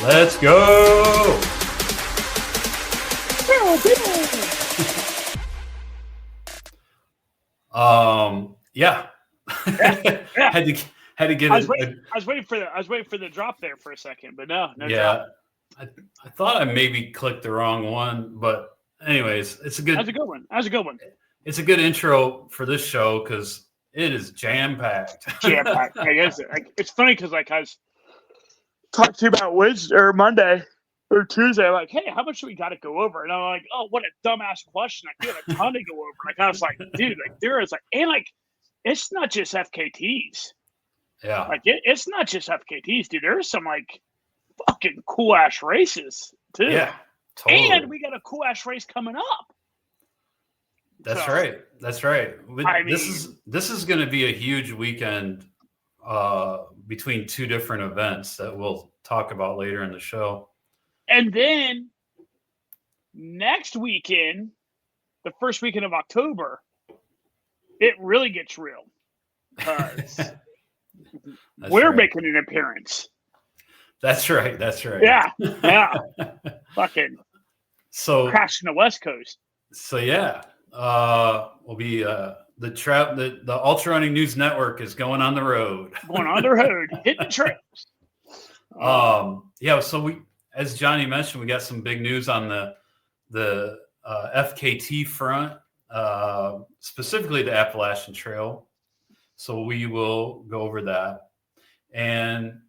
Let's go. Yeah. had to get it. I was waiting for the drop there for a second, but no yeah, drop. I thought I maybe clicked the wrong one, but anyways, it's a good. That's a good one. That's a good one. It's a good intro for this show because it is jam packed. I guess it's funny because like I was talking to you about Wednesday or Monday or Tuesday, like, hey, how much do we got to go over? And I'm like, oh, what a dumbass question. I feel a ton to go over. Like I was like, dude, like there is like, and like, it's not just FKTs. Yeah, like it's not just FKTs, dude. There's some like fucking cool ass races too. Yeah, totally. And we got a cool ass race coming up. That's right. That's right. This is going to be a huge weekend between two different events that we'll talk about later in the show. And then next weekend, the first weekend of October, it really gets real. We're making an appearance. That's right. That's right. Yeah. Fucking crashing the West Coast. So yeah. Will be the Ultra Running News Network is going on the road. Hitting the trails. Yeah. So we, as Johnny mentioned, we got some big news on the FKT front, specifically the Appalachian Trail. So we will go over that, and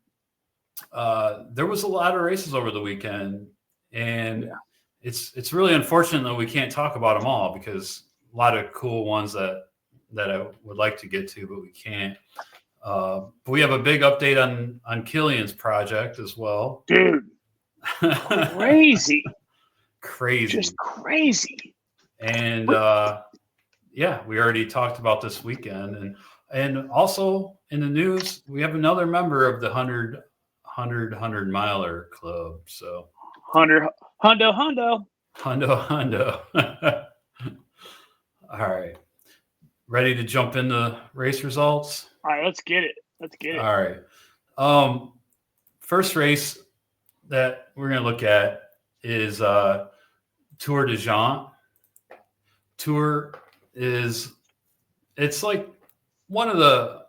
there was a lot of races over the weekend, and it's really unfortunate that we can't talk about them all because a lot of cool ones that I would like to get to, but we can't. But we have a big update on Kilian's project as well. Dude, crazy. Just crazy. And we already talked about this weekend, and also in the news we have another member of the 100 miler club. So Hundo. All right. Ready to jump into race results? All right, let's get it. All right. First race that we're going to look at is Tour de Geants. It's like one of the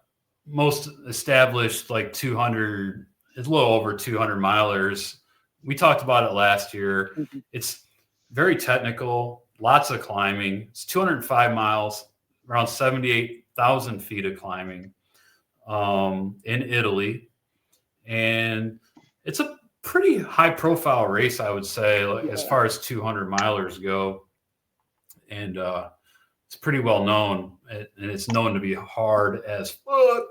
most established, like 200, it's a little over 200 milers. We talked about it last year. Mm-hmm. It's very technical, lots of climbing. It's 205 miles, around 78,000 feet of climbing in Italy. And it's a pretty high profile race, I would say, as far as 200 milers go. And it's pretty well known, and it's known to be hard as fuck.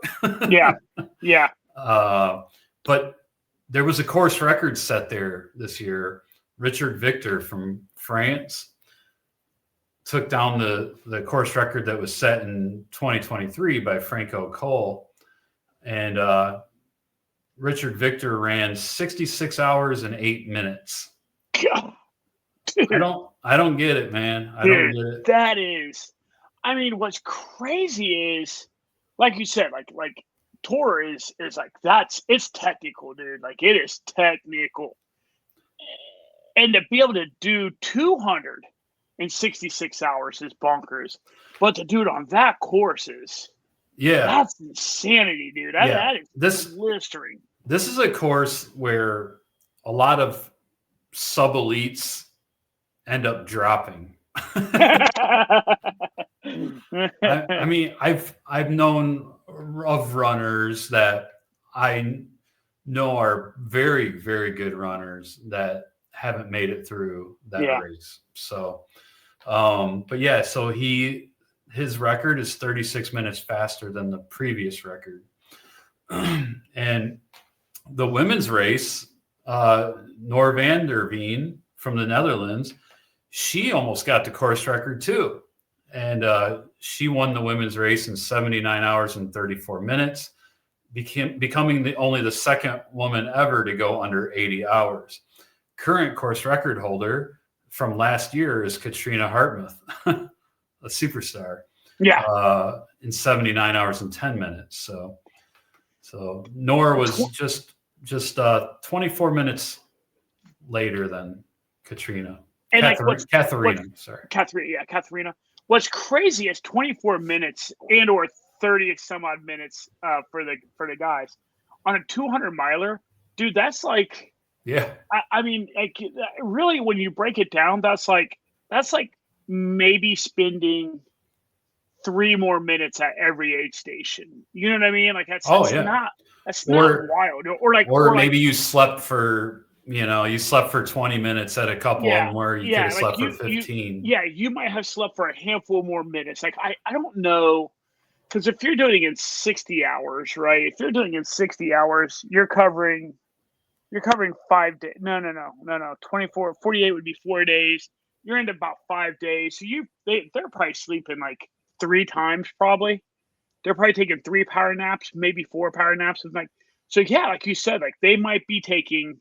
Yeah. But there was a course record set there this year. Richard Victor from France took down the course record that was set in 2023 by Franco Cole. And Richard Victor ran 66 hours and 8 minutes. God, I don't get it, man. I don't get it. That is, I mean, what's crazy is, like you said, like Tour is like it's technical, dude. Like it is technical, and to be able to do 266 hours is bonkers, but to do it on that course is that's insanity, dude. That is blistering. This is a course where a lot of sub elites end up dropping. I mean, I've known of runners that I know are very, very good runners that haven't made it through that race. So, so his record is 36 minutes faster than the previous record. And the women's race, Noor van der Veen from the Netherlands, she almost got the course record too. And she won the women's race in 79 hours and 34 minutes, becoming only the second woman ever to go under 80 hours. Current course record holder from last year is Katrina Hartmuth, a superstar. In 79 hours and 10 minutes. So Noor was just 24 minutes later than Katrina. And Katharina, sorry. Katharina. What's crazy is 24 minutes and or 30 some odd minutes for the guys on a 200 miler, dude. That's like, yeah. I mean, like, really, when you break it down, that's like maybe spending 3 more minutes at every aid station. You know what I mean? Like that's not wild. Or maybe you slept for 20 minutes at a couple of them where you could have slept for 15. You might have slept for a handful more minutes. Like I don't know, because if you're doing it in 60 hours, right? If you're doing it in 60 hours, you're covering 5 days. No. 24, 48 would be 4 days. You're into about 5 days. So they're probably sleeping like 3 times probably. They're probably taking 3 power naps, maybe 4 power naps. So yeah, like you said, like they might be taking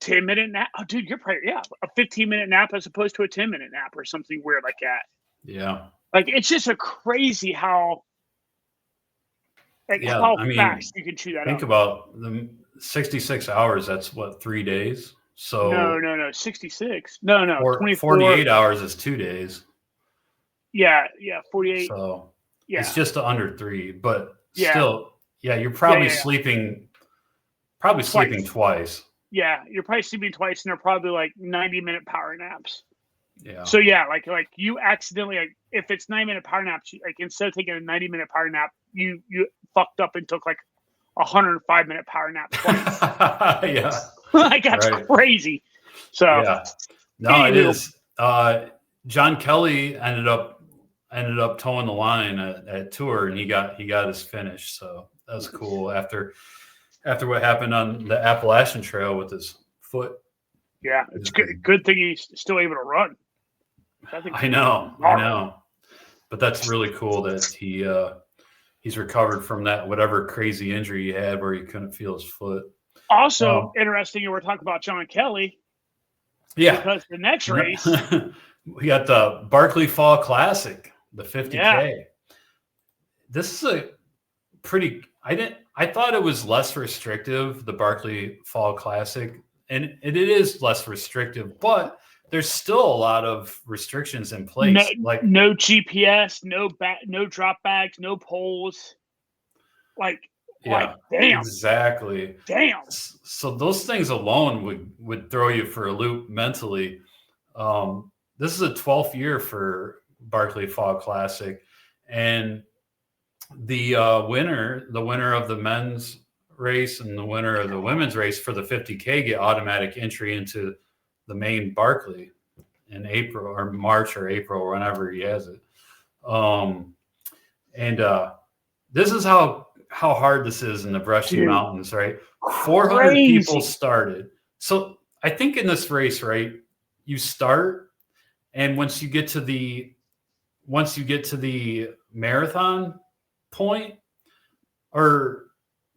10-minute nap. Oh, dude, you're probably a 15-minute nap as opposed to a 10-minute nap or something weird like that. Yeah, like it's just a crazy how fast you can chew that. Think about the 66 hours. That's what, 3 days. So no, 66. No, 48 hours is 2 days. Yeah, 48. So yeah, it's just under 3, but still, you're probably sleeping twice. Yeah, you're probably sleeping twice, and they're probably like 90-minute power naps. Yeah. So like you accidentally, like, if it's 9-minute power naps, like instead of taking a 90-minute power nap, you fucked up and took like 105-minute power nap twice. Yeah. Like that's crazy. So no, it is. John Kelly ended up towing the line at Tour, and he got his finish. So that was cool after what happened on the Appalachian Trail with his foot. Yeah, it's good thing he's still able to run. I know. But that's really cool that he's recovered from that whatever crazy injury he had where he couldn't feel his foot. Also interesting, you were talking about John Kelly. Yeah. Because the next race we got the Barkley Fall Classic, the 50K. Yeah. This is a pretty I thought it was less restrictive, the Barkley Fall Classic, and it is less restrictive, but there's still a lot of restrictions in place. No GPS, no drop bags, no poles. Damn. Exactly. Damn. So those things alone would throw you for a loop mentally. This is a 12th year for Barkley Fall Classic, and the winner of the men's race and the winner of the women's race for the 50K get automatic entry into the main Barkley in April or March or April, whenever he has it. This is how hard this is in the Brushy Mountains, right? 400 people started. So I think in this race, right, you start, and once you get to the marathon point, or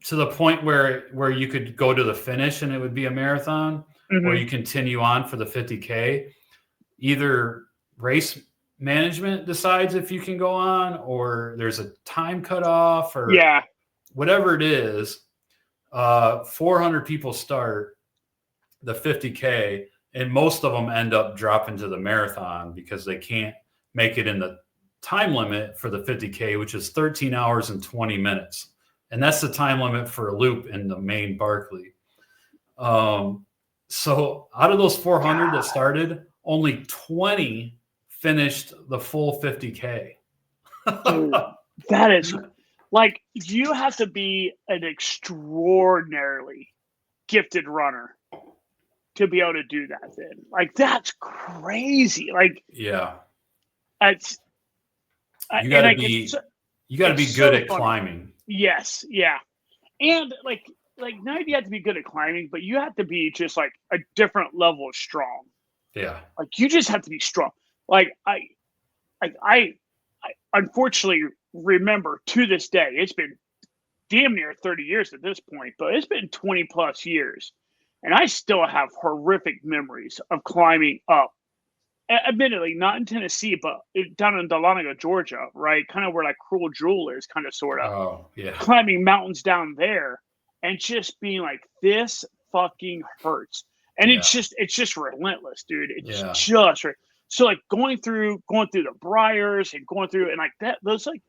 to the point where you could go to the finish and it would be a marathon, or you continue on for the 50K, either race management decides if you can go on, or there's a time cutoff, or whatever it is. 400 people start the 50K, and most of them end up dropping to the marathon because they can't make it in the time limit for the 50K, which is 13 hours and 20 minutes. And that's the time limit for a loop in the main Barkley. So out of those 400 that started, only 20 finished the full 50K. Dude, that is like, you have to be an extraordinarily gifted runner to be able to do that then. Like, that's crazy. Like, yeah. It's you gotta be good at climbing. Yes, yeah. And like not only do you have to be good at climbing, but you have to be just like a different level of strong. Yeah. Like, you just have to be strong. Like I unfortunately remember to this day, it's been damn near 30 years at this point, but it's been 20 plus years. And I still have horrific memories of climbing up. Admittedly, not in Tennessee, but down in Dahlonega, Georgia, right? Kind of where like Cruel Jewel is, kind of, sort of. Oh, yeah. Climbing mountains down there and just being like, this fucking hurts. And it's just relentless, dude. It's just so like going through the briars and going through and like that, those like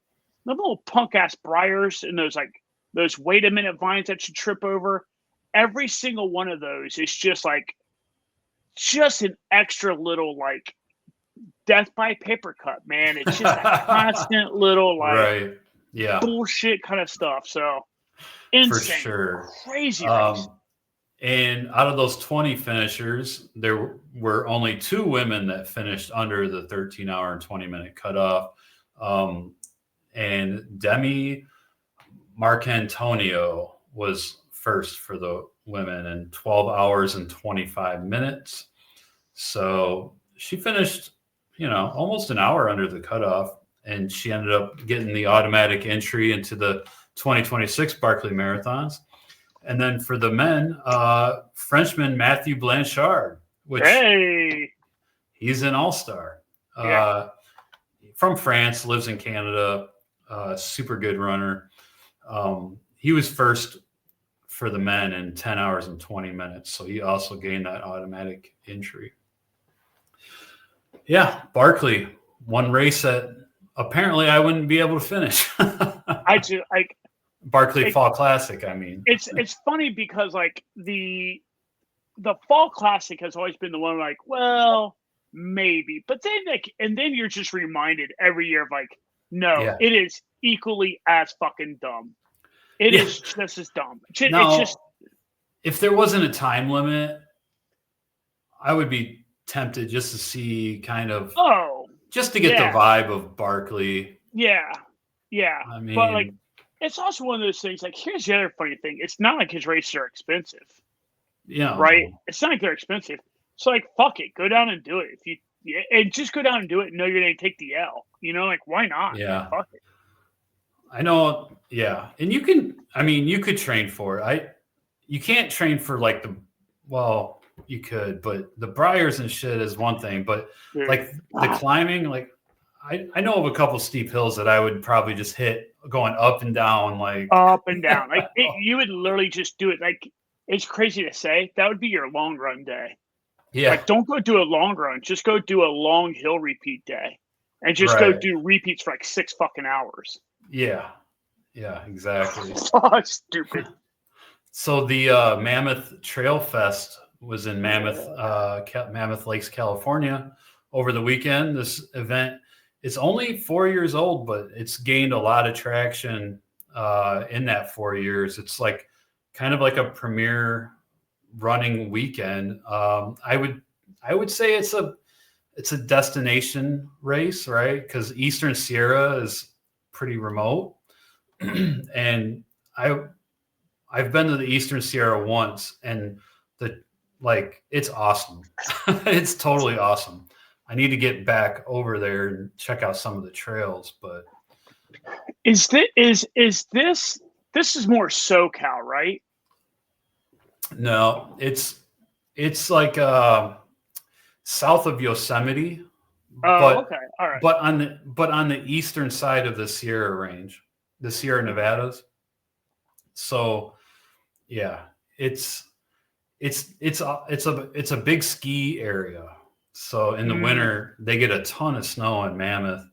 the little punk ass briars and those wait a minute vines that you trip over. Every single one of those is just an extra little like death by paper cut, man. It's just a constant little like bullshit kind of stuff. So insane, for sure, crazy race. And out of those 20 finishers, there were only 2 women that finished under the 13-hour and 20-minute cutoff. And Demi Marcantonio was first for the women in 12 hours and 25 minutes. So she finished, almost an hour under the cutoff, and she ended up getting the automatic entry into the 2026 Barkley Marathons. And then for the men, Frenchman Matthew Blanchard, which he's an all-star. From France, lives in Canada, super good runner. He was first for the men in 10 hours and 20 minutes. So he also gained that automatic entry. Yeah, Barkley, one race that apparently I wouldn't be able to finish. Barkley Fall Classic, I mean. It's funny because like the Fall Classic has always been the one like, well, maybe. But then then you're just reminded every year of like, no, it is equally as fucking dumb. It is just as dumb. It's just if there wasn't a time limit, I would be tempted just to see kind of just to get the vibe of Barkley. Yeah. I mean, but like it's also one of those things. Like, here's the other funny thing: it's not like his races are expensive. Yeah. Right. It's not like they're expensive. So like, fuck it, go down and do it. And just go down and do it. And know you're gonna take the L. Like, why not? Yeah. Fuck it. I know. Yeah, and you could train for it. You can't train for like you could, but the briars and shit is one thing. But like the climbing, like I know of a couple steep hills that I would probably just hit going up and down, like up and down. Like you would literally just do it. Like it's crazy to say that would be your long run day. Yeah. Like don't go do a long run. Just go do a long hill repeat day, and just go do repeats for like 6 fucking hours. Yeah. Yeah. Exactly. Oh, stupid. So the Mammoth Trail Fest was in Mammoth Lakes, California over the weekend. This event, it's only 4 years old, but it's gained a lot of traction in that 4 years. It's like kind of like a premier running weekend. I would say it's a destination race, right? Because Eastern Sierra is pretty remote, and I've been to the Eastern Sierra once, and it's awesome. It's totally awesome. I need to get back over there and check out some of the trails, but is this more SoCal, right? No, it's like south of Yosemite. Okay, all right. But on the eastern side of the Sierra Range, the Sierra Nevadas. So, yeah, it's a big ski area. So in the winter they get a ton of snow in Mammoth.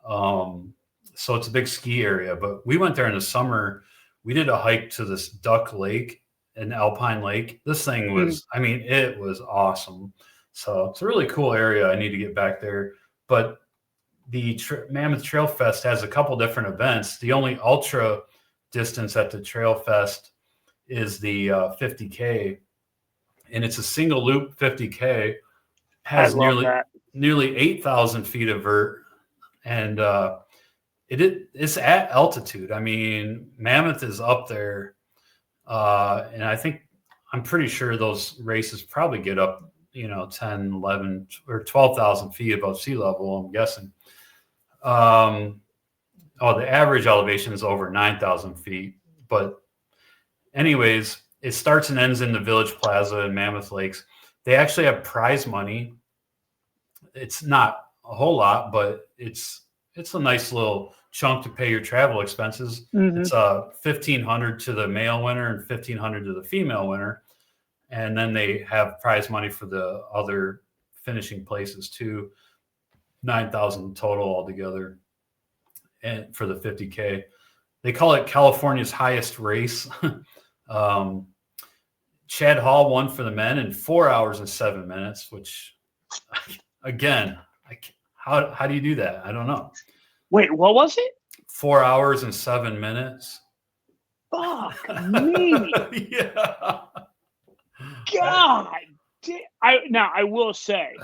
So it's a big ski area. But we went there in the summer. We did a hike to this Duck Lake and Alpine Lake. This thing was, it was awesome. So it's a really cool area. I need to get back there. But the Mammoth Trail Fest has a couple different events. The only ultra distance at the Trail Fest is the 50K, and it's a single loop 50K. Has nearly 8,000 feet of vert, and it's at altitude. I mean, Mammoth is up there, and I'm pretty sure those races probably get up 10, 11, or 12,000 feet above sea level, I'm guessing. The average elevation is over 9,000 feet. But anyways, it starts and ends in the Village Plaza in Mammoth Lakes. They actually have prize money. It's not a whole lot, but it's a nice little chunk to pay your travel expenses. Mm-hmm. It's $1,500 to the male winner and $1,500 to the female winner. And then they have prize money for the other finishing places too. 9,000 total altogether, and for the 50K. They call it California's highest race. Chad Hall won for the men in 4 hours and 7 minutes, which, again, how do you do that? I don't know. Wait, what was it? 4 hours and 7 minutes. Fuck me. Yeah. God. I will say,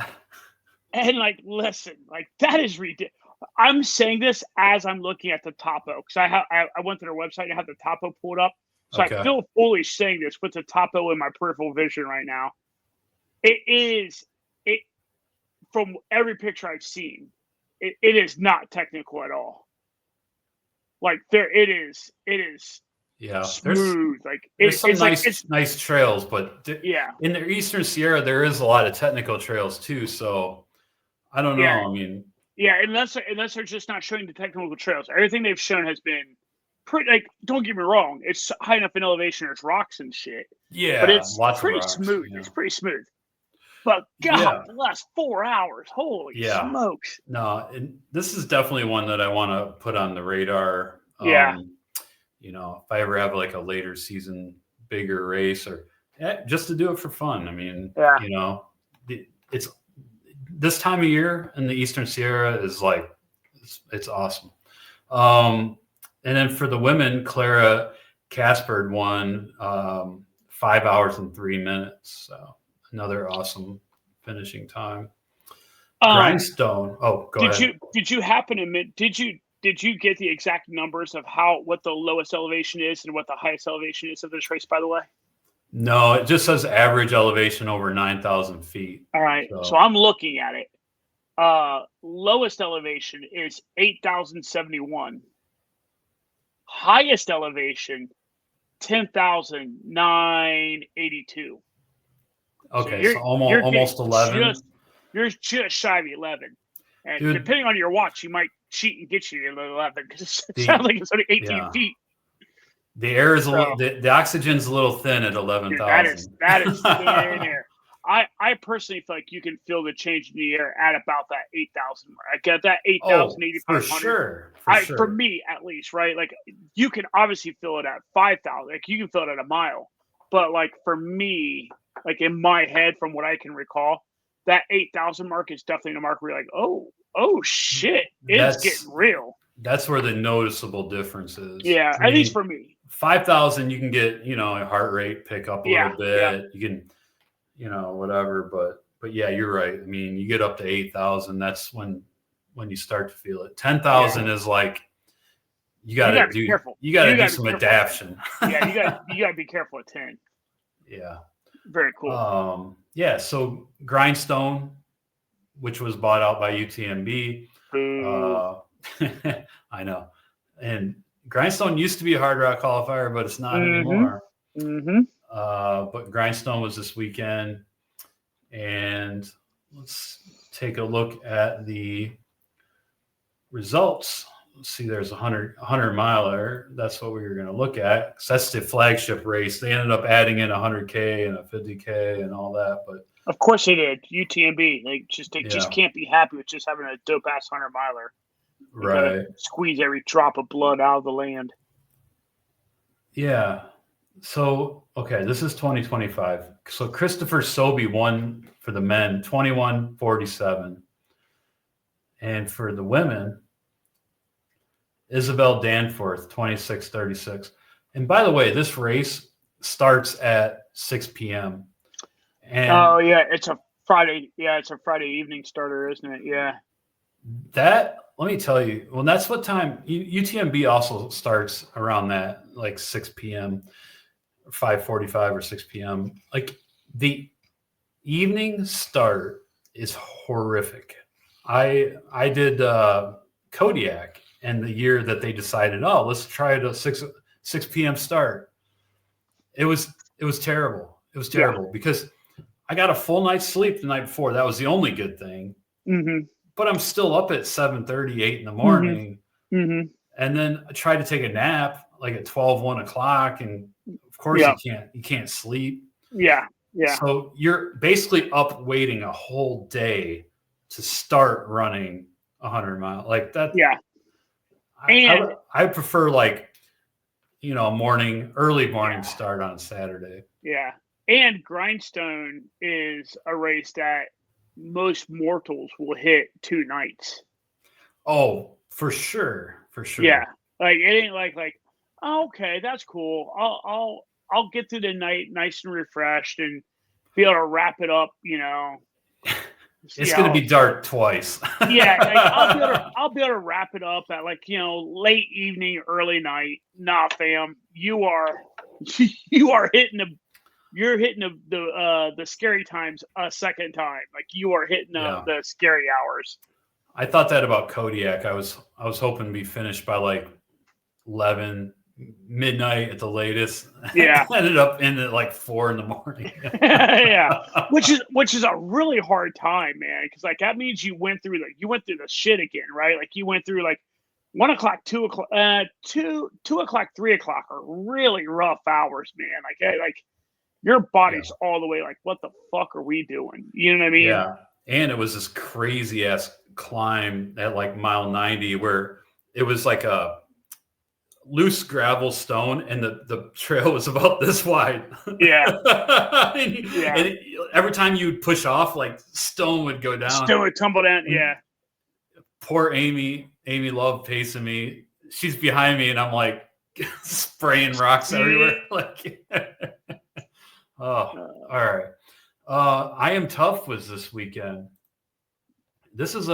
and like, listen, like that is ridiculous. I'm saying this as I'm looking at the topo because I went to their website and I have the topo pulled up. So Okay. I feel foolish saying this with the topo in my peripheral vision right now. It from every picture I've seen, it is not technical at all. Like it is Yeah, smooth. There's some it's nice trails, but yeah. in the Eastern Sierra there is a lot of technical trails too. So I don't know. Yeah. I mean, yeah, unless they're just not showing the technical trails. Everything they've shown has been pretty. Like, don't get me wrong, it's high enough in elevation. There's rocks and shit. yeah, but it's lots pretty of rocks, smooth. yeah. It's pretty smooth. But God bless, 4 hours. Holy smokes! No, and this is definitely one that I want to put on the radar. Yeah. You know, if I ever have like a later season bigger race or just to do it for fun. I mean, you know, it's this time of year in the Eastern Sierra is like, it's awesome. And then for the women, Clara Caspard won 5 hours and 3 minutes. So another awesome finishing time. Grindstone. Oh, go ahead. Did you happen to did you get the exact numbers of what the lowest elevation is and what the highest elevation is of this race, by the way? No, it just says average elevation over 9,000 feet. All right. So I'm looking at it. Lowest elevation is 8,071. Highest elevation, 10,982. Okay, so almost 11. You're just shy of 11. And Dude, depending on your watch, you might cheat and get you to 11 because it sounds like it's only 18 feet. The air is the oxygen's a little thin at 11,000. That is thin air. I personally feel like you can feel the change in the air at about that 8,000 mark. I get that 8,000, 8,500. For sure. For me, at least, right? Like, you can obviously feel it at 5,000. Like, you can feel it at a mile. But, like, for me, like, in my head, from what I can recall, that 8,000 mark is definitely the mark where you're like, oh shit, it's getting real. That's where the noticeable difference is. Yeah, at least for me. 5,000, you can get, you know, a heart rate pick up a little bit. Yeah. You can, you know, whatever. But yeah, you're right. I mean, you get up to 8,000, that's when you start to feel it. 10,000 is like, you gotta do some adaptation. Yeah, you gotta be careful at 10. Yeah. Very cool. Yeah, so Grindstone, which was bought out by UTMB. I know. And Grindstone used to be a hard rock qualifier, but it's not anymore. But Grindstone was this weekend. And let's take a look at the results. Let's see, there's a 100 miler. That's what we were going to look at. That's the flagship race. They ended up adding in 100K and a 50K and all that. But of course they did. UTMB. They just can't be happy with just having a dope ass 100 miler. Right. Squeeze every drop of blood out of the land. Yeah. So, okay, this is 2025. So Christopher Sobey won for the men 21:47. And for the women, Isabel Danforth 26:36. And by the way, this race starts at 6 p.m. And it's a Friday. Yeah, it's a Friday evening starter, isn't it? Yeah. That, let me tell you, well, that's what time UTMB also starts around that, like 6 p.m., 5:45 or 6 p.m. Like, the evening start is horrific. I did Kodiak, and the year that they decided, let's try it a 6 p.m. start. It was terrible. It was terrible because I got a full night's sleep the night before. That was the only good thing. But I'm still up at 7:30, 8 in the morning. And then I tried to take a nap like at 12, 1 o'clock. And of course you can't sleep. Yeah. Yeah. So you're basically up waiting a whole day to start running 100 miles like that. Yeah. And I prefer like, early morning start on Saturday. yeah. And Grindstone is a race that most mortals will hit 2 nights. Oh, for sure. For sure. Yeah. Like it ain't like oh, okay, that's cool. I'll get through the night nice and refreshed and be able to wrap it up, It's going to be dark twice. Yeah, like I'll be able to wrap it up at late evening, early night. Nah, fam, you are hitting the scary times a second time. Like you are hitting the scary hours. I thought that about Kodiak. I was hoping to be finished by like 11 midnight at the latest. Yeah. Ended up in at like 4 in the morning. Yeah, which is a really hard time, man, because like that means you went through the shit again, right? Like you went through like 1 o'clock, 2 o'clock, 2 o'clock, 3 o'clock are really rough hours, man. Like your body's all the way like, what the fuck are we doing? You know what I mean? Yeah, and it was this crazy ass climb at like mile 90 where it was like a loose gravel stone and the trail was about this wide. Yeah. and every time you would push off, like stone would go down. Stone would tumble down. Yeah. Poor Amy Love pacing me. She's behind me and I'm like spraying rocks everywhere. Like, all right. IMTUF was this weekend. This is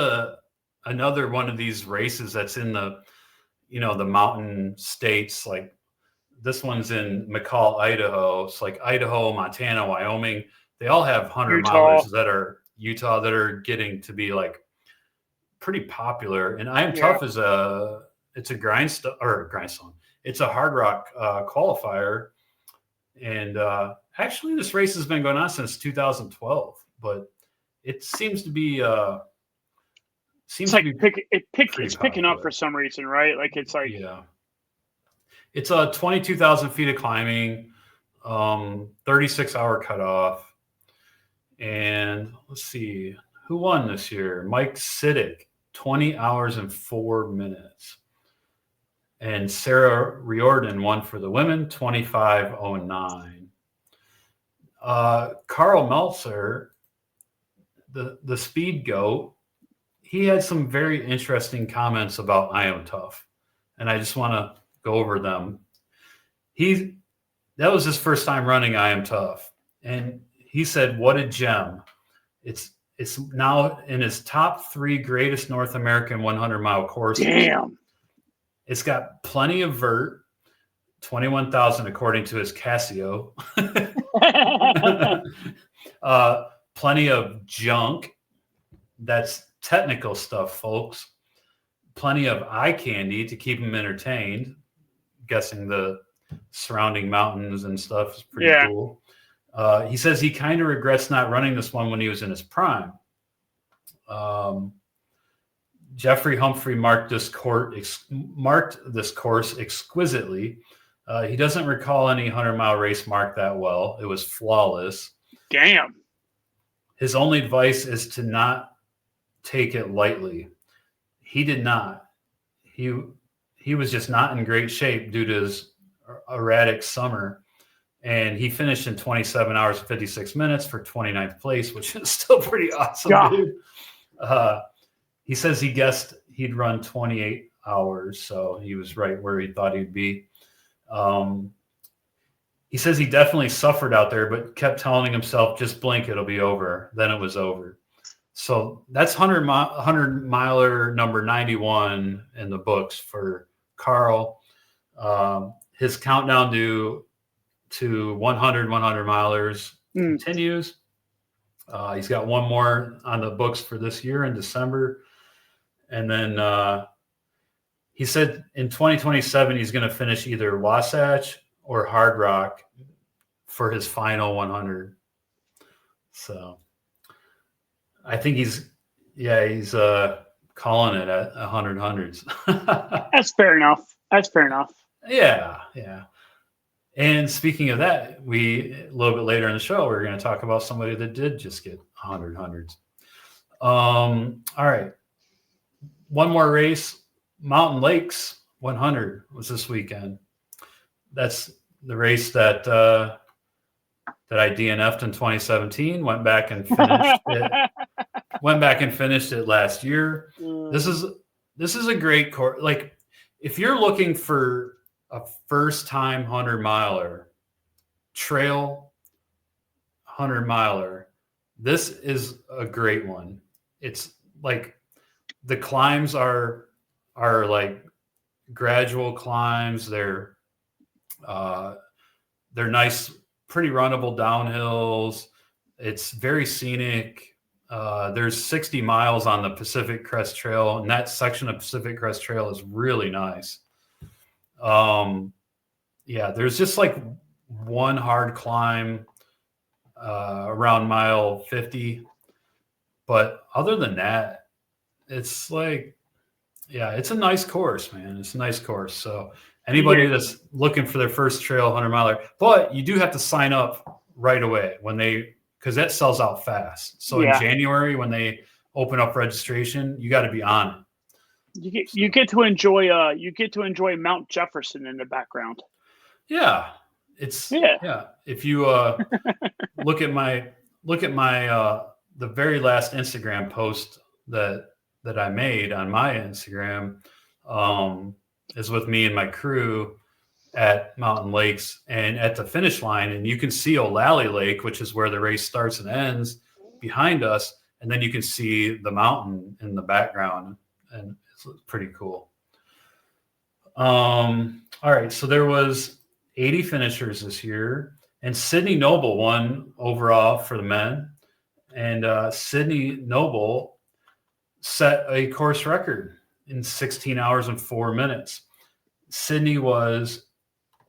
another one of these races that's in the the mountain states. Like this one's in McCall, Idaho. It's like Idaho, Montana, Wyoming. They all have 100 milers that are Utah that are getting to be like pretty popular. And IMTUF is it's a grindstone. It's a hard rock qualifier. And actually this race has been going on since 2012, but it seems to be it's picking up for some reason, right? Like it's like it's 22,000 feet of climbing, 36-hour cutoff, and let's see who won this year. Mike Siddick, 20 hours and 4 minutes, and Sarah Riordan won for the women, 25:09. Carl Meltzer, the speed goat. He had some very interesting comments about IMTUF, and I just want to go over them. That was his first time running IMTUF, and he said, "What a gem! It's now in his top 3 greatest North American 100-mile courses. Damn! It's got plenty of vert, 21,000 according to his Casio. Plenty of junk. That's technical stuff, folks. Plenty of eye candy to keep him entertained. Guessing the surrounding mountains and stuff is pretty cool. He says he kind of regrets not running this one when he was in his prime. Jeffrey Humphrey marked this course exquisitely. He doesn't recall any 100-mile race marked that well. It was flawless. Damn. His only advice is to not take it lightly. He did not. He was just not in great shape due to his erratic summer, and he finished in 27 hours and 56 minutes for 29th place, which is still pretty awesome, dude. He says he guessed he'd run 28 hours, so he was right where he thought he'd be. He says he definitely suffered out there, but kept telling himself, just blink, it'll be over. Then it was over. So that's 100 miler number 91 in the books for Carl. His countdown to 100 milers continues. He's got one more on the books for this year in December. And then he said in 2027, he's going to finish either Wasatch or Hard Rock for his final 100. So I think he's calling it at 100 hundreds. That's fair enough. Yeah. And speaking of that, a little bit later in the show, we're going to talk about somebody that did just get 100 hundreds. All right. One more race, Mountain Lakes 100 was this weekend. That's the race that I DNF'd in 2017. Went back and finished it last year. This is a great course. Like, if you're looking for a first-time 100-miler, trail 100-miler, this is a great one. It's like the climbs are like gradual climbs. They're nice, pretty runnable downhills. It's very scenic. There's 60 miles on the Pacific Crest Trail, and that section of Pacific Crest Trail is really nice. There's just like one hard climb around mile 50. But other than that, it's like, it's a nice course, man. It's a nice course. So anybody that's looking for their first trail 100-miler, but you do have to sign up right away because that sells out fast. So in January, when they open up registration, you got to be on it. You get to enjoy Mount Jefferson in the background. Yeah. If you look at my the very last Instagram post that I made on my Instagram is with me and my crew at Mountain Lakes and at the finish line, and you can see O'Lally Lake, which is where the race starts and ends, behind us, and then you can see the mountain in the background, and it's pretty cool. All right, so there was 80 finishers this year, and Sydney Noble won overall for the men, and Sydney Noble set a course record in 16 hours and 4 minutes. Sydney was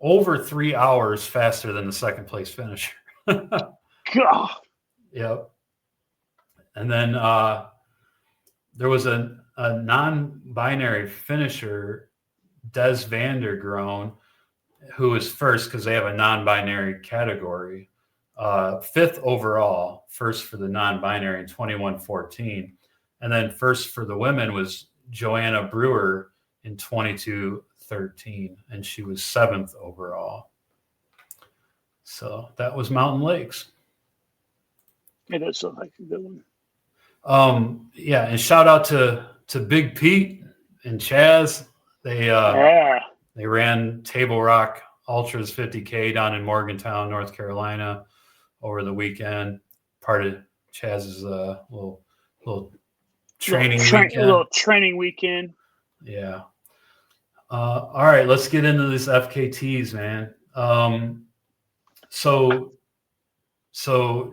over 3 hours faster than the second place finisher. God. Yep. And then there was a non-binary finisher, Des Vandergroen, who was first because they have a non-binary category. Fifth overall, first for the non-binary in 21:14. And then first for the women was Joanna Brewer in 22:13, and she was seventh overall. So that was Mountain Lakes. It does look like a good one. And shout out to Big Pete and Chaz. They ran Table Rock Ultras 50K down in Morgantown, North Carolina over the weekend. Part of Chaz's little training weekend. A little training weekend. Yeah. All right, let's get into this FKTs, man. So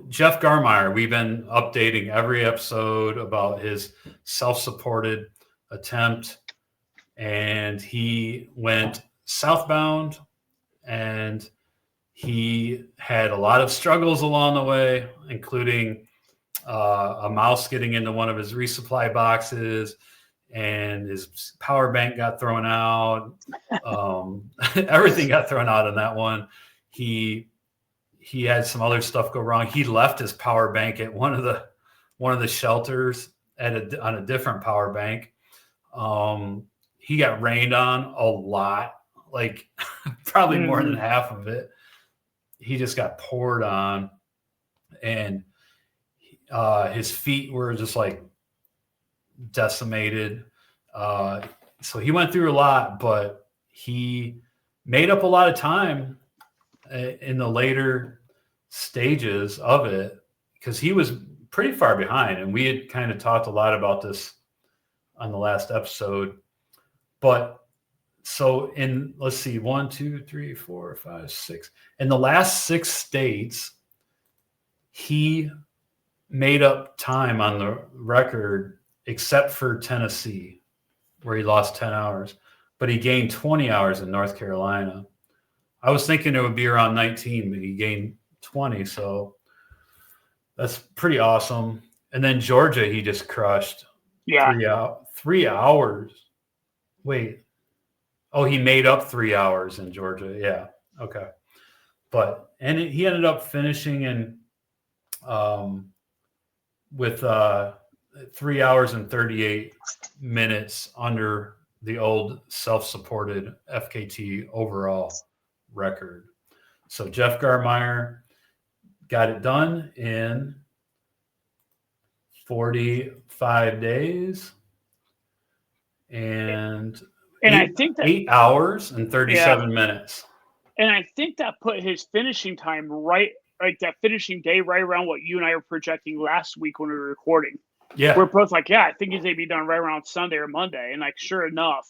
Jeff Garmire, we've been updating every episode about his self-supported attempt, and he went southbound, and he had a lot of struggles along the way, including a mouse getting into one of his resupply boxes, and his power bank got thrown out. Everything got thrown out on that one. He had some other stuff go wrong. He left his power bank at one of the shelters on a different power bank. He got rained on a lot, like probably more than half of it. He just got poured on, and his feet were just like decimated. So he went through a lot, but he made up a lot of time in the later stages of it because he was pretty far behind, and we had kind of talked a lot about this on the last episode. But so let's see, 1, 2, 3, 4, 5, 6. In the last 6 states, he made up time on the record, except for Tennessee, where he lost 10 hours. But he gained 20 hours in North Carolina. I was thinking it would be around 19, but he gained 20. So that's pretty awesome. And then Georgia, he just crushed. Yeah. 3 hours. Wait. Oh, he made up 3 hours in Georgia. Yeah. Okay. he ended up finishing in with 3 hours and 38 minutes under the old self-supported FKT overall record. So Jeff Garmire got it done in 45 days and I think that 8 hours and 37 minutes. And I think that put his finishing time right, like that finishing day, right around what you and I were projecting last week when we were recording. Yeah. We're both like, I think he's going to be done right around Sunday or Monday. And like, sure enough,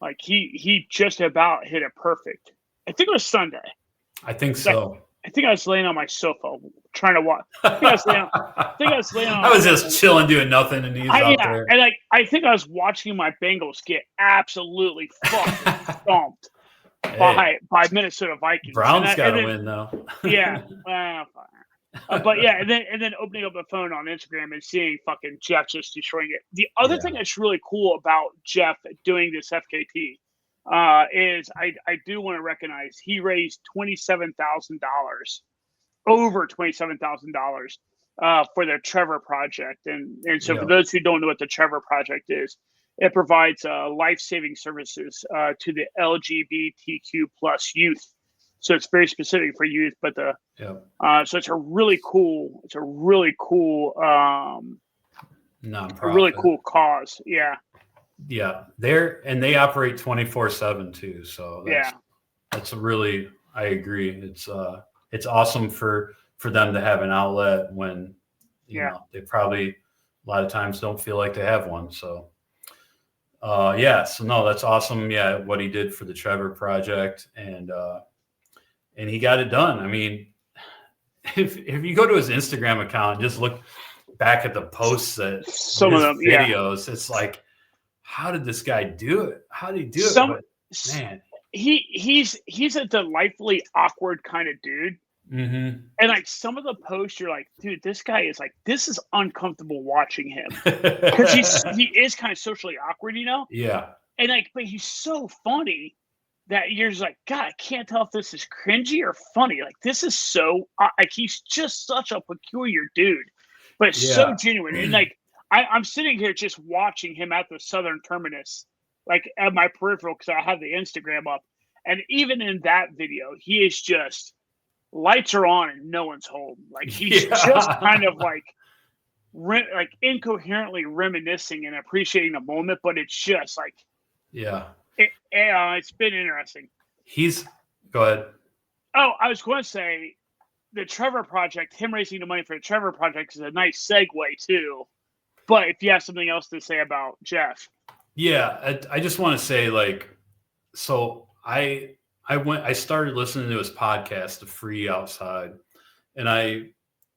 like he just about hit it perfect. I think it was Sunday. I think so. I think I was laying on my sofa trying to watch. I was just chilling, doing nothing, and he's out there. And like, I think I was watching my Bengals get absolutely fucking stomped by Minnesota Vikings. Browns got to win though. Yeah. But yeah, and then opening up the phone on Instagram and seeing fucking Jeff just destroying it. The other thing that's really cool about Jeff doing this FKT is I do want to recognize he raised $27,000, over $27,000 for the Trevor Project. And so for those who don't know what the Trevor Project is, it provides life-saving services to the LGBTQ plus youth. So it's very specific for youth, but so it's a really cool nonprofit. A really cool cause. Yeah. Yeah. They operate 24/7 too. So that's a really, I agree. It's awesome for them to have an outlet when you know they probably a lot of times don't feel like they have one. So so no, that's awesome. Yeah, what he did for the Trevor Project, and he got it done. I mean, if you go to his Instagram account and just look back at the posts that some of them videos, it's like, how did this guy do it? How did he do it? But, man, he's a delightfully awkward kind of dude. Mm-hmm. And like some of the posts, you're like, dude, this guy is like, this is uncomfortable watching him because he is kind of socially awkward, you know? Yeah. And like, but he's so funny that you're just like, God, I can't tell if this is cringy or funny. Like, this is so like he's just such a peculiar dude, but so genuine. And like, I'm sitting here just watching him at the Southern Terminus, like at my peripheral because I have the Instagram up, and even in that video, he is just. Lights are on and no one's home. Like he's just kind of like incoherently reminiscing and appreciating the moment, but it's just like it's been interesting. Go ahead. Oh, I was going to say the Trevor Project, him raising the money for the Trevor Project is a nice segue too. But if you have something else to say about Jeff. Yeah, I just want to say so I started listening to his podcast, The Free Outside, and I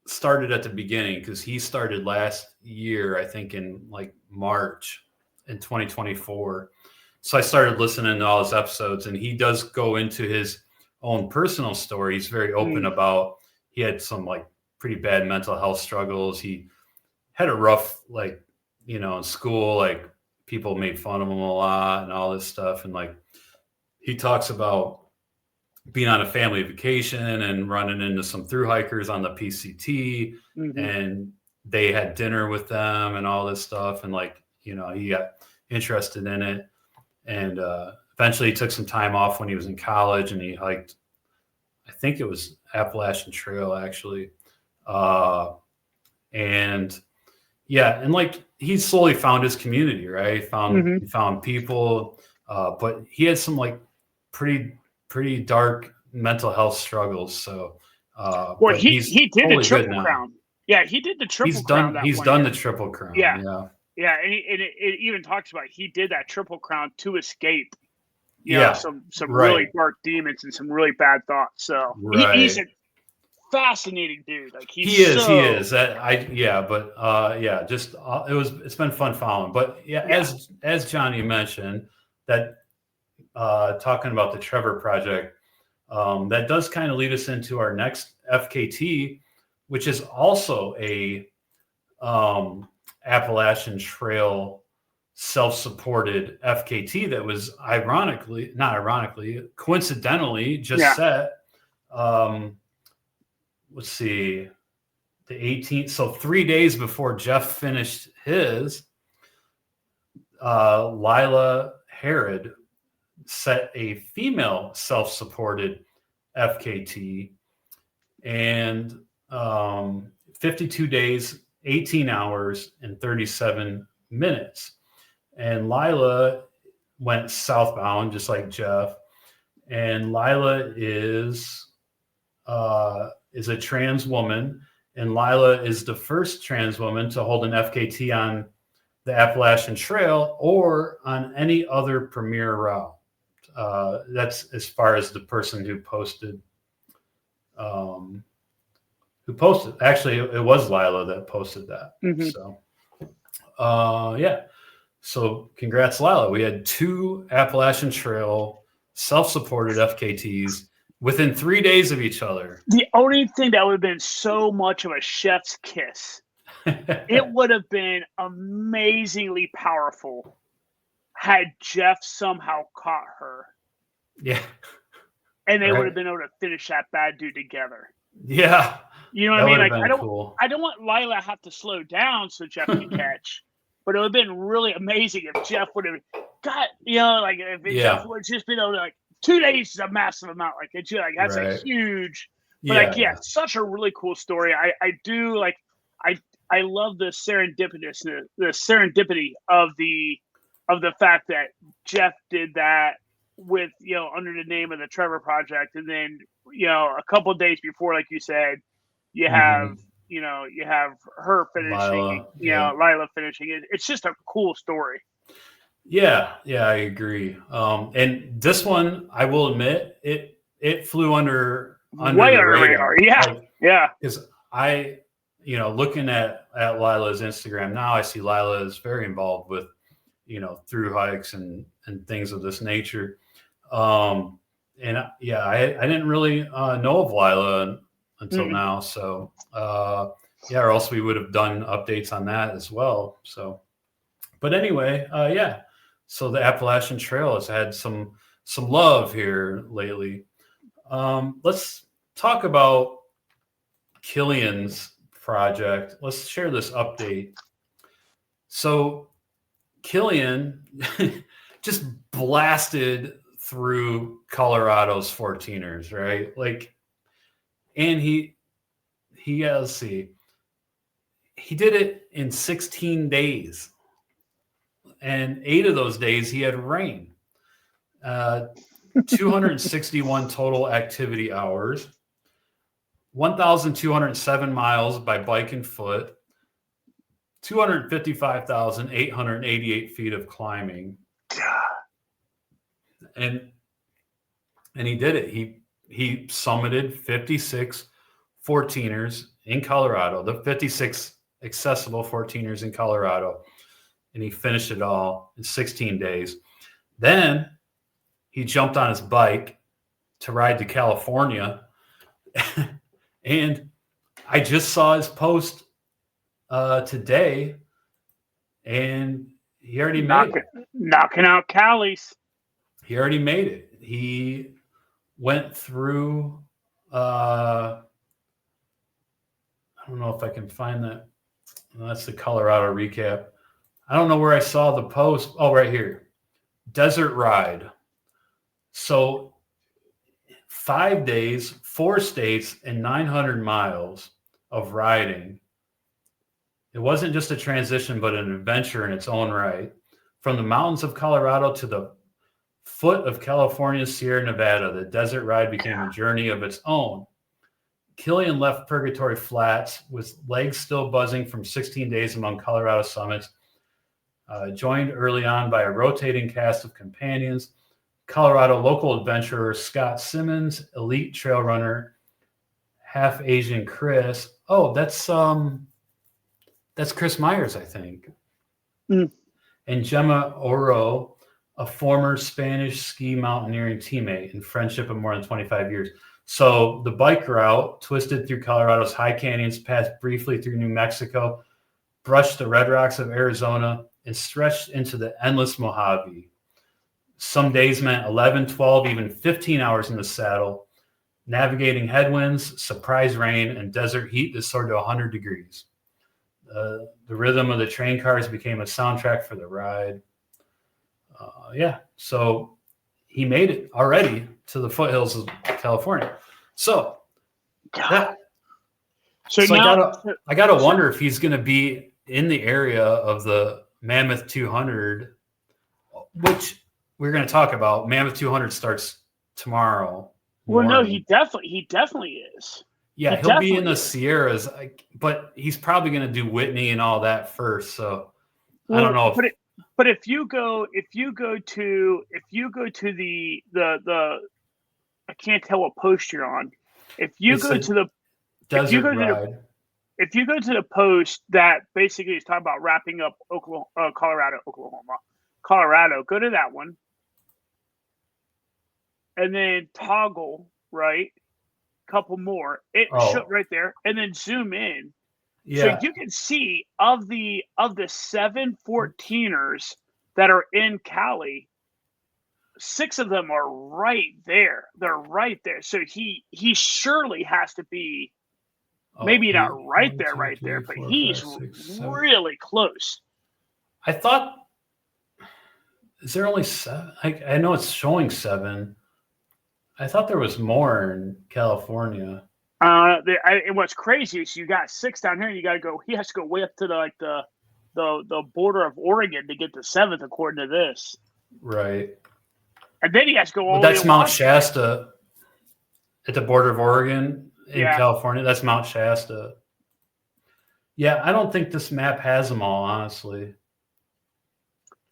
started at the beginning because he started last year, I think in like March in 2024. So I started listening to all his episodes, and he does go into his own personal story. He's very open about, he had some like pretty bad mental health struggles. He had a rough, in school, like people made fun of him a lot and all this stuff. And like, he talks about being on a family vacation and running into some thru hikers on the PCT, and they had dinner with them and all this stuff. And he got interested in it. And eventually he took some time off when he was in college, and he hiked, I think it was Appalachian Trail actually. And he slowly found his community, right? He found people, but he had some pretty dark mental health struggles. So, he did the Triple Crown. Yeah, he did the Triple Crown. He's done the Triple Crown. Yeah, and it even talks about he did that Triple Crown to escape. Some really dark demons and some really bad thoughts. So he's a fascinating dude. Like he is. It's been fun following. But as Johnny mentioned, that talking about the Trevor Project, that does kind of lead us into our next FKT, which is also a Appalachian Trail self-supported FKT that was coincidentally just set let's see, the 18th. So 3 days before Jeff finished his, Lyla Harrod set a female self-supported FKT, and 52 days, 18 hours, and 37 minutes. And Lyla went southbound, just like Jeff. And Lyla is a trans woman, and Lyla is the first trans woman to hold an FKT on the Appalachian Trail or on any other premier route. That's as far as the person who posted. Actually, it was Lyla that posted that. Mm-hmm. So, yeah. So congrats, Lyla. We had 2 Appalachian Trail self-supported FKTs within 3 days of each other. The only thing that would have been so much of a chef's kiss, it would have been amazingly powerful had Jeff somehow caught her. Yeah. And they would have been able to finish that bad dude together. Yeah. You know what I mean? Like, I don't cool. want Lyla to have to slow down so Jeff can catch. But it would have been really amazing if Jeff would have got, Jeff would just been able to, 2 days is a massive amount. That's a huge, but such a really cool story. I do I love the serendipity of the fact that Jeff did that with, under the name of the Trevor Project. And then, a couple of days before, like you said, you have, you have her finishing, Lyla finishing it. It's just a cool story. Yeah, I agree. And this one, I will admit, it flew under the radar. Yeah. Because I, looking at Lyla's Instagram now, I see Lyla is very involved with, through hikes and things of this nature. I didn't really know of Lyla until now. So, or else we would have done updates on that as well. So, but anyway, so the Appalachian Trail has had some love here lately. Let's talk about Kilian's project. Let's share this update. So Kilian just blasted through Colorado's 14ers, right? And he let's see, he did it in 16 days. And 8 of those days he had rain. 261 total activity hours, 1,207 miles by bike and foot, 255,888 feet of climbing. And he did it. He summited 56 14ers in Colorado, the 56 accessible 14ers in Colorado. And he finished it all in 16 days. Then he jumped on his bike to ride to California. And I just saw his post today, and he already made it. Knocking out Cali's. He already made it. He went through, I don't know if I can find that. That's the Colorado recap. I don't know where I saw the post. Oh, right here. Desert ride. So 5 days, 4 states, and 900 miles of riding. It wasn't just a transition, but an adventure in its own right. From the mountains of Colorado to the foot of California's Sierra Nevada, the desert ride became a journey of its own. Kilian left Purgatory Flats with legs still buzzing from 16 days among Colorado summits, joined early on by a rotating cast of companions, Colorado local adventurer Scott Simmons, elite trail runner, half Asian Chris. Oh, that's Chris Myers, I think. And Gemma Oro, a former Spanish ski mountaineering teammate in friendship of more than 25 years. So the bike route twisted through Colorado's high canyons, passed briefly through New Mexico, brushed the red rocks of Arizona, and stretched into the endless Mojave. Some days meant 11, 12, even 15 hours in the saddle. navigating headwinds, surprise rain, and desert heat that soared to 100 degrees. The rhythm of the train cars became a soundtrack for the ride. So he made it already to the foothills of California. So God. I gotta wonder if he's going to be in the area of the Mammoth 200, which we're going to talk about. Mammoth 200 starts tomorrow. Well, no, he definitely is. Yeah, he'll be in the Sierras, but he's probably going to do Whitney and all that first. So I don't know. But if you go to the I can't tell what post you're on. If you go to the desert ride. If you go to the post that basically is talking about wrapping up Colorado, go to that one. And then toggle, right? Couple more. Right there. And then zoom in. Yeah. So you can see of the 7 14ers that are in Cali, 6 of them are right there. They're right there. So he surely has to be maybe not right there, but he's really close. I thought, is there only 7? I know it's showing 7. I thought there was more in California. And what's crazy is you got 6 down here. And he has to go way up to the border of Oregon to get the 7th, according to this. Right. And then he has to go all the way. That's Mount Shasta at the border of Oregon in California. That's Mount Shasta. Yeah, I don't think this map has them all, honestly.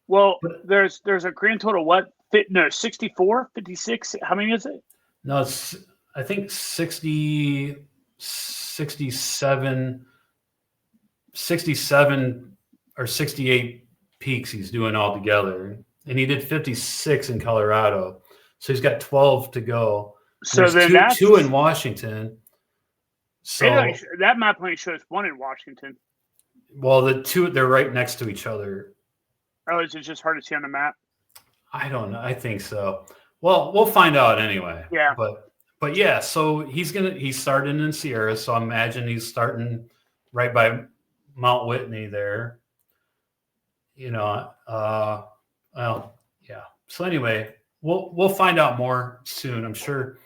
Well, there's a grand total of what? 64, 56. How many is it? No, it's I think 67 or 68 peaks he's doing all together. And he did 56 in Colorado. So he's got 12 to go. So then that's 2 in Washington. So that map only shows 1 in Washington. Well, the 2, they're right next to each other. Oh, is it just hard to see on the map? I don't know. I think so. Well, we'll find out anyway. Yeah. But yeah, so he's starting in Sierra, so I imagine he's starting right by Mount Whitney there. Well, yeah. So anyway, we'll find out more soon. I'm sure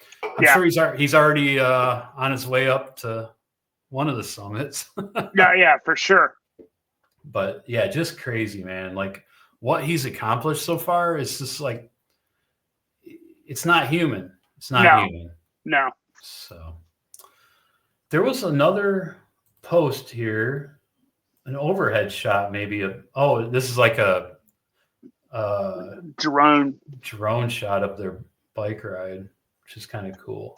sure he's already on his way up to one of the summits. yeah, for sure. But yeah, just crazy, man. Like what he's accomplished so far is just like, it's not human. It's not human. No. So there was another post here, an overhead shot, maybe this is like a drone shot of their bike ride, which is kind of cool.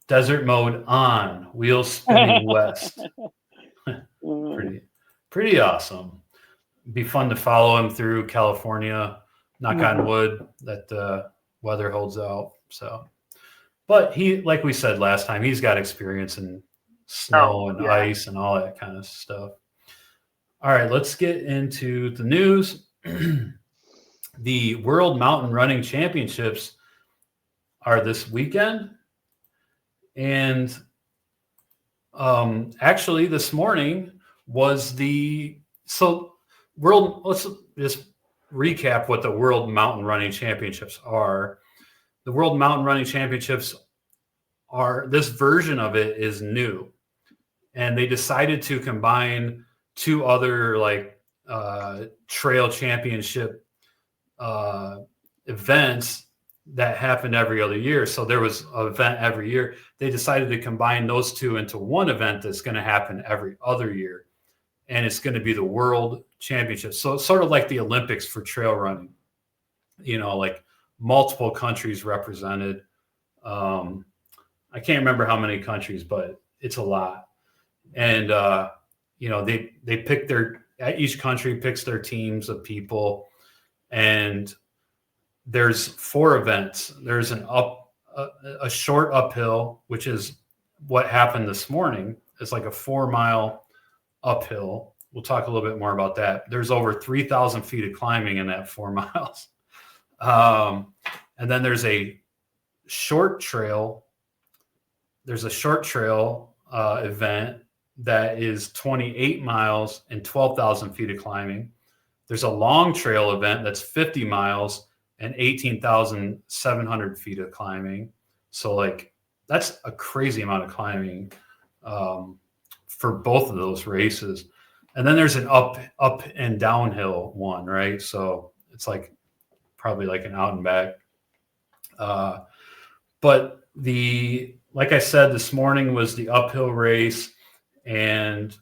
Desert mode on, wheels spinning west. Pretty awesome. Be fun to follow him through California. Knock on wood that the weather holds out. So, but he, like we said last time, he's got experience in snow and ice and all that kind of stuff. All right, let's get into the news. The World Mountain Running Championships are this weekend. And actually this morning was let's just recap what the World Mountain Running Championships are. The World Mountain Running Championships this version of it is new. And they decided to combine 2 other trail championship events that happened every other year. So there was an event every year. They decided to combine those 2 into one event that's going to happen every other year. And it's going to be the World Championship. So it's sort of like the Olympics for trail running, like multiple countries represented. I can't remember how many countries, but it's a lot. And, they pick each country picks their teams of people, and there's 4 events. There's a short uphill, which is what happened this morning. It's like a 4-mile uphill. We'll talk a little bit more about that. There's over 3,000 feet of climbing in that 4 miles. And then there's a short trail there's a short trail event that is 28 miles and 12,000 feet of climbing. There's a long trail event that's 50 miles and 18,700 feet of climbing. So like that's a crazy amount of climbing for both of those races. And then there's an up and downhill one, right? So it's like probably like an out and back. But like I said, this morning was the uphill race, and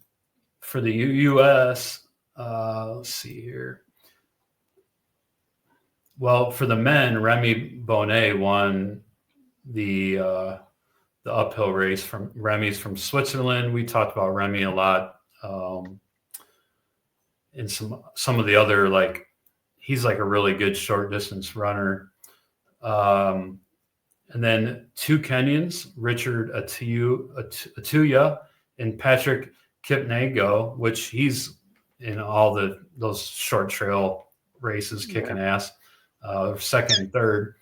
for the U.S., let's see here. Well, for the men, Remy Bonnet won the uphill race. Remy's from Switzerland. We talked about Remy a lot. And some of the other, like, he's like a really good short distance runner. And then two Kenyans, Richard Atuya and Patrick Kipnego, which he's in all those short trail races kicking ass, second and third.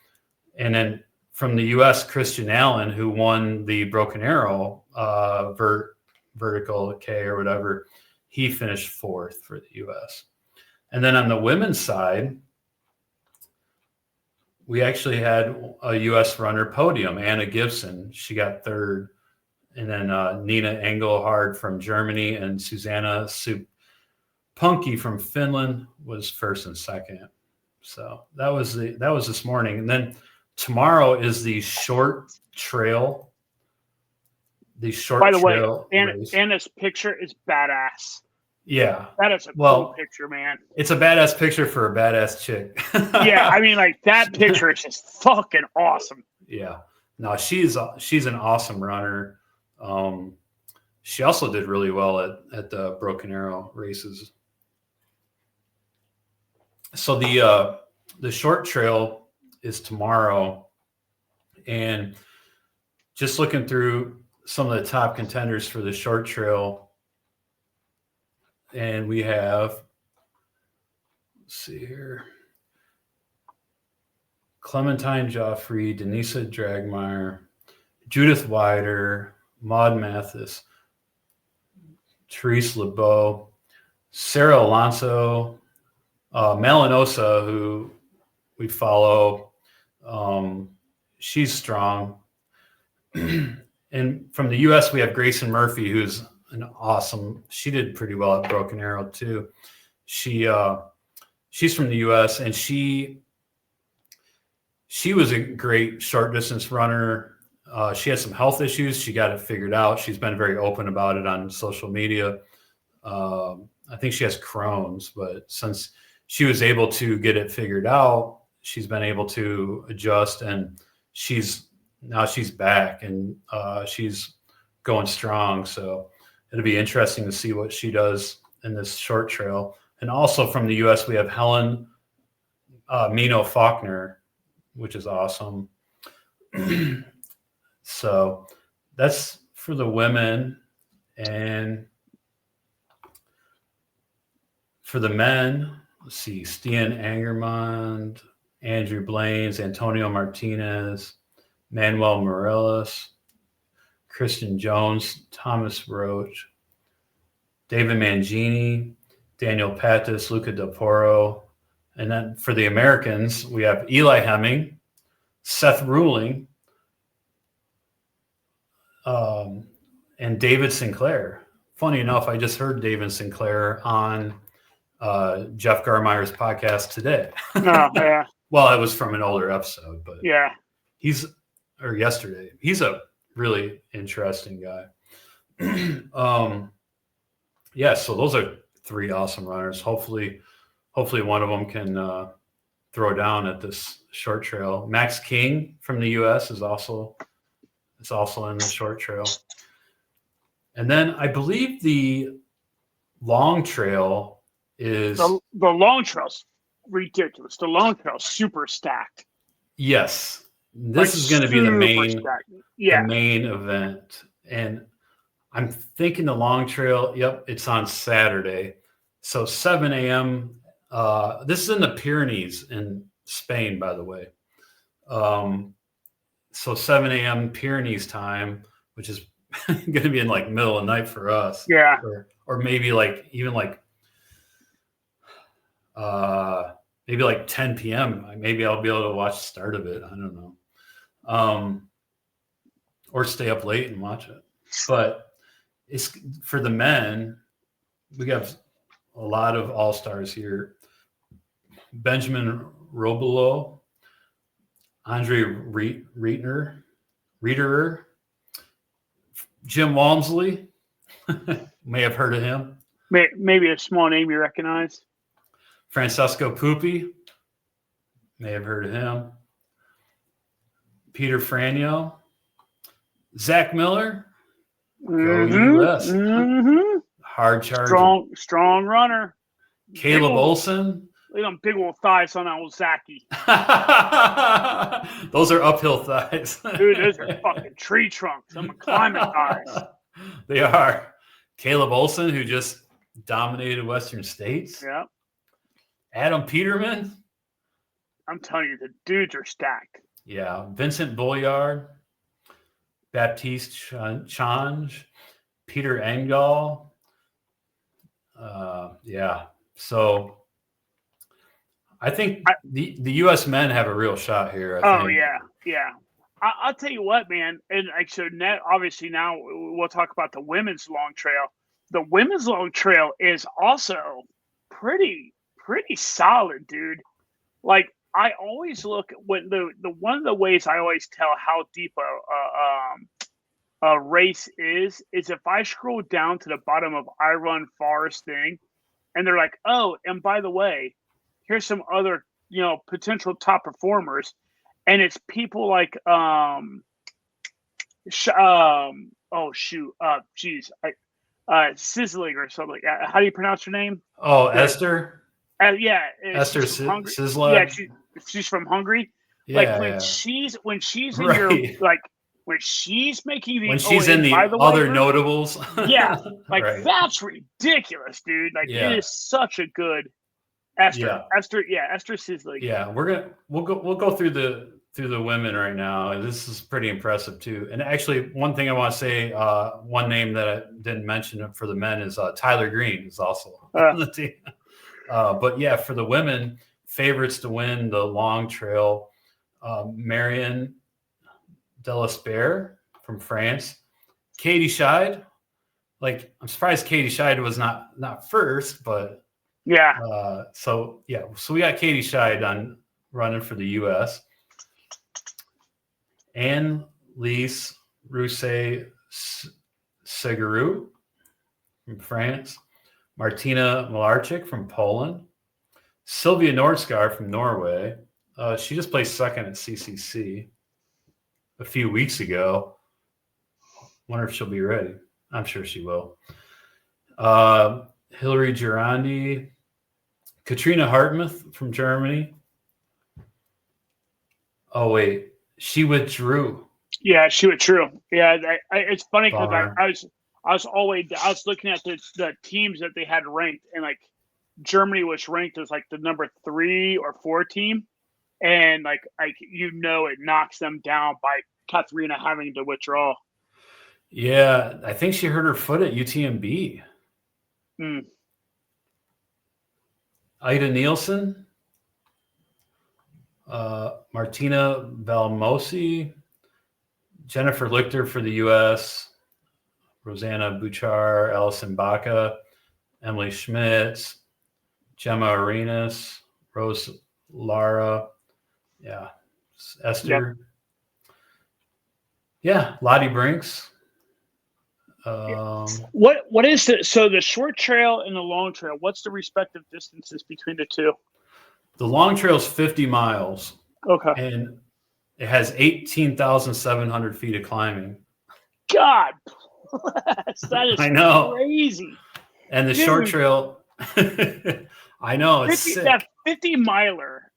And then from the U.S., Christian Allen, who won the Broken Arrow vertical K or whatever, he finished fourth for the U.S. And then on the women's side, we actually had a U.S. runner podium, Anna Gibson. She got third. And then Nina Engelhard from Germany and Susanna Punky from Finland was first and second. So that was this morning. And then tomorrow is the short trail. The short By the trail way, race. Anna's picture is badass. Yeah. That is a cool picture, man. It's a badass picture for a badass chick. Yeah, I mean, like, that picture is just fucking awesome. Yeah. No, she's an awesome runner. She also did really well at the Broken Arrow races. So the short trail is tomorrow, and just looking through some of the top contenders for the short trail, and we have, let's see here, Clementine Joffrey, Denisa Dragmire, Judith Wider, Maud Mathis, Therese LeBeau, Sarah Alonso, Malinosa, who we follow. She's strong. And from the U.S., we have Grayson Murphy, who's she did pretty well at Broken Arrow too. She's from the U.S. and she was a great short distance runner. She had some health issues. She got it figured out. She's been very open about it on social media. I think she has Crohn's, but since she was able to get it figured out, she's been able to adjust, and she's back, and she's going strong. So it'll be interesting to see what she does in this short trail. And also from the U.S., we have Helen Mino Faulkner, which is awesome. So that's for the women. And for the men, let's see, Stian Angermond, Andrew Blaines, Antonio Martinez, Manuel Morales, Christian Jones, Thomas Roach, David Mangini, Daniel Pattis, Luca Del Poro. And then for the Americans, we have Eli Hemming, Seth Ruling, and David Sinclair. Funny enough, I just heard David Sinclair on Jeff Garmire's podcast today. Oh, yeah. Well, it was from an older episode, but yeah, yesterday. He's a really interesting guy. Yeah, so those are three awesome runners. Hopefully one of them can throw down at this short trail. Max King from the U.S. is also in the short trail. And then I believe the long trail is the long trail's ridiculous. The long trail's super stacked. Yes. This is going to be the main event. And I'm thinking the long trail, it's on Saturday. So 7 a.m. This is in the Pyrenees in Spain, by the way. So 7 a.m. Pyrenees time, which is going to be in like middle of the night for us. Yeah. Or maybe like even like maybe like 10 p.m. Maybe I'll be able to watch the start of it. I don't know. Or stay up late and watch it. But it's for the men, we have a lot of all-stars here. Benjamin Robelo, Andre Reederer, Jim Walmsley, may have heard of him. Maybe a small name you recognize. Francesco Pupi, may have heard of him. Peter Franio, Zach Miller, go US, hard charger, strong runner. Caleb Olson. Look at them big old thighs on that old Zachy. Those are uphill thighs. Dude, those are fucking tree trunks. I'm a climbing thighs. They are. Caleb Olson, who just dominated Western States. Yeah. Adam Peterman. I'm telling you, the dudes are stacked. Yeah. Vincent Boyard. Baptiste Change. Peter Engdahl. Yeah. So I think the U.S. men have a real shot here. I think. Yeah. I'll tell you what, man. And like so, obviously now we'll talk about the women's long trail. The women's long trail is also pretty solid, dude. Like I always look when the one of the ways I always tell how deep a race is if I scroll down to the bottom of I Run Far's thing, and they're like, oh, and by the way, here's some other, potential top performers. And it's people like, Sizzling or something. How do you pronounce her name? Oh, Esther? Yeah. Esther Sizzler? Yeah, she's from Hungary. Yeah, like when she's in your, like, when she's making the when she's in the other notables. Yeah. Like right. That's ridiculous, dude. Like it is such a good Esther Sizzling. Yeah, we'll go through the women right now, and this is pretty impressive too. And actually, one thing I want to say, one name that I didn't mention for the men is Tyler Green is also on the team. But yeah, for the women, favorites to win the long trail, Marion Delespierre from France, Katie Scheid. Like I'm surprised Katie Scheid was not first, but. Yeah. So we got Katie Scheid on running for the U.S. Anne-Lise Rousset-Seguroux from France. Martina Malarchik from Poland. Sylvia Nordskar from Norway. She just placed second at CCC a few weeks ago. Wonder if she'll be ready. I'm sure she will. Hillary Gerandi, Katrina Hartmuth from Germany. Oh wait, she withdrew. Yeah, she withdrew. Yeah, it's funny because I was looking at the teams that they had ranked, and like Germany was ranked as like the number 3 or 4 team, and like it knocks them down by Katrina having to withdraw. Yeah, I think she hurt her foot at UTMB. Ida Nielsen, Martina Valmosi, Jennifer Lichter for the U.S., Rosanna Bouchard, Allison Baca, Emily Schmitz, Gemma Arenas, Rose Lara, Esther, Lottie Brinks. What is the short trail and the long trail? What's the respective distances between the two? The long trail is 50 miles. Okay. And it has 18,700 feet of climbing. God bless. That is crazy. And the short trail, I know, it's sick. That 50 miler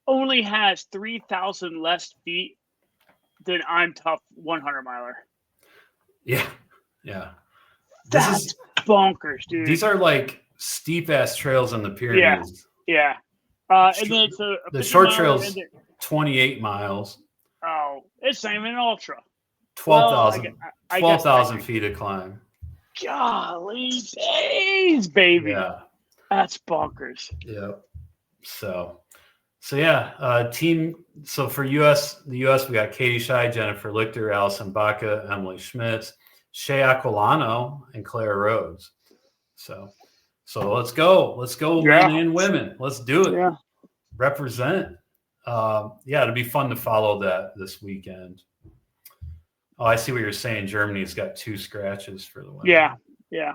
only has 3,000 less feet than IMTUF 100 miler. Yeah. That's bonkers, dude. These are like steep ass trails in the Pyrenees. Yeah. And then it's the short trail's 28 miles. Oh, it's not even an ultra. 12,000 12,000 feet to climb. Golly days, baby. Yeah. That's bonkers. Yep. So yeah, team. So for the U.S., we got Katie Shy, Jennifer Lichter, Allison Baca, Emily Schmitz, Shea Aquilano, and Claire Rhodes. So let's go. Let's go, men and women. Let's do it. Yeah. Represent. It'll be fun to follow that this weekend. Oh, I see what you're saying. Germany's got 2 scratches for the women. Yeah.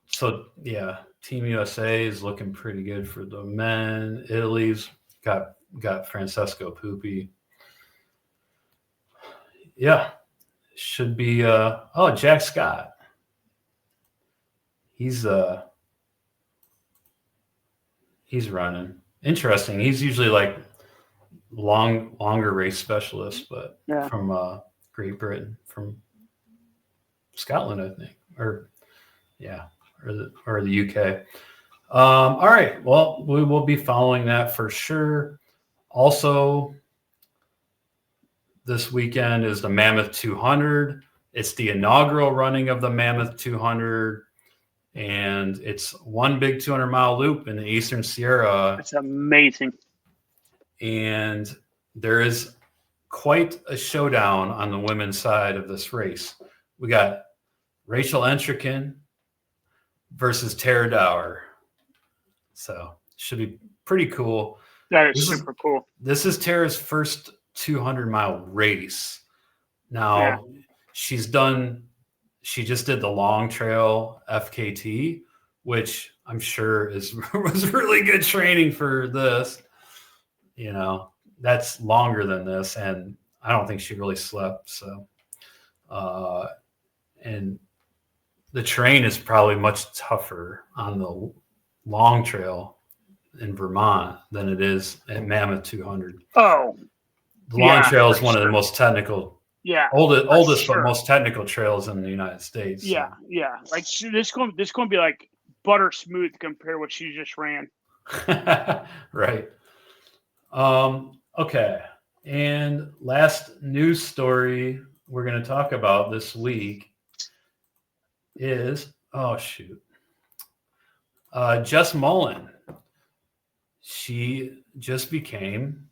So yeah, Team USA is looking pretty good for the men. Italy's got Francesco Pupi. Yeah, should be. Jack Scott. He's running. Interesting. He's usually like longer race specialist, but from Great Britain, from Scotland, I think, or the UK. All right. Well, we will be following that for sure. Also, this weekend is the Mammoth 200. It's the inaugural running of the Mammoth 200, and it's one big 200-mile loop in the Eastern Sierra. It's amazing. And there is quite a showdown on the women's side of this race. We got Rachel Entrekin versus Tara Dower. So should be pretty cool. That is super cool. This is Tara's first 200-mile race. Now, she just did the Long Trail FKT, which I'm sure was really good training for this. You know, that's longer than this, and I don't think she really slept. So, and the terrain is probably much tougher on the Long Trail in Vermont than it is at Mammoth 200. Oh, the Long Trail is one of the most technical, oldest but most technical trails in the United States. Yeah, so. Yeah. Like this going to be like butter smooth compared to what she just ran. Right. Okay. And last news story we're going to talk about this week is Jess Mullen. She just became,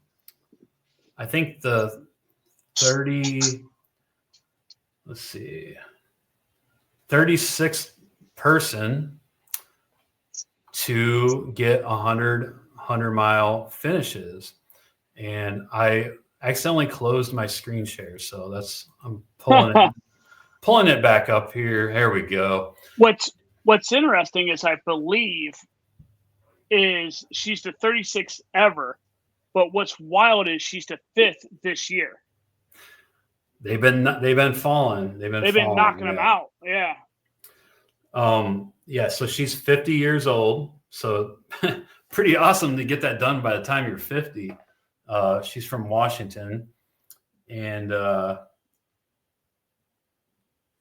I think, the 36th person to get 100-mile finishes. And I accidentally closed my screen share, so I'm pulling it back up here. There we go. What's interesting is I believe is she's the 36th ever, but what's wild is she's the 5th this year. They've been falling. They've been knocking them out. Yeah. So she's 50 years old. So pretty awesome to get that done by the time you're 50. She's from Washington, and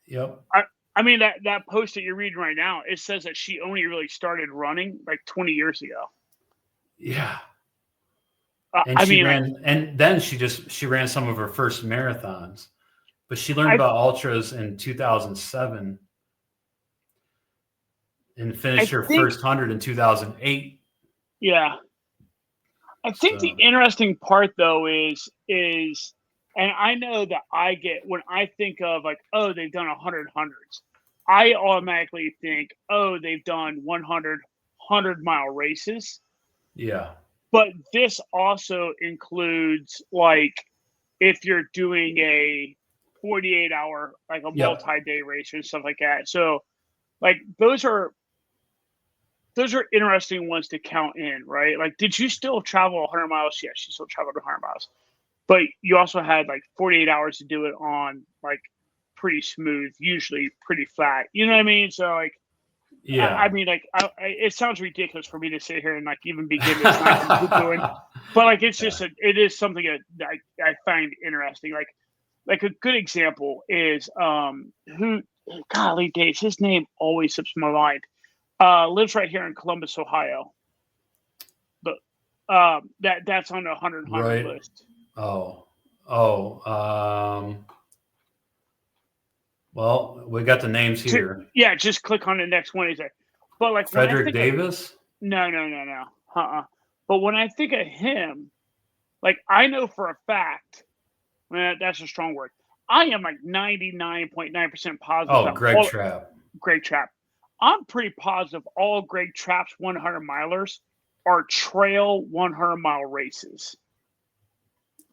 yep. I mean that post that you're reading right now, it says that she only really started running like 20 years ago. Yeah. And then she ran some of her first marathons, but she learned about ultras in 2007 and finished her first 100 in 2008. Yeah. I think the interesting part though is, and I know that I get when I think of like, oh, they've done 100 hundreds, I automatically think, oh, they've done 100-mile races. Yeah. But this also includes like if you're doing a 48-hour, like a multi-day race and stuff like that. So like those are interesting ones to count in, right? Like, did you still travel 100 miles? Yes, you still traveled 100 miles. But you also had like 48 hours to do it on like pretty smooth, usually pretty flat. You know what I mean? So like, yeah. I mean, like, it sounds ridiculous for me to sit here and like even begin this doing, but like it's just it is something that I find interesting. Like a good example is golly days, his name always slips my mind. Lives right here in Columbus, Ohio. But that's on the 100 list. Oh, Well, we got the names here. Yeah, just click on the next one. But like Frederick Davis? No. But when I think of him, like I know for a fact, that's a strong word. I am like 99.9% positive. Oh, Greg Trapp. Greg Trapp. I'm pretty positive all Greg Trapp's 100 milers are trail 100-mile races.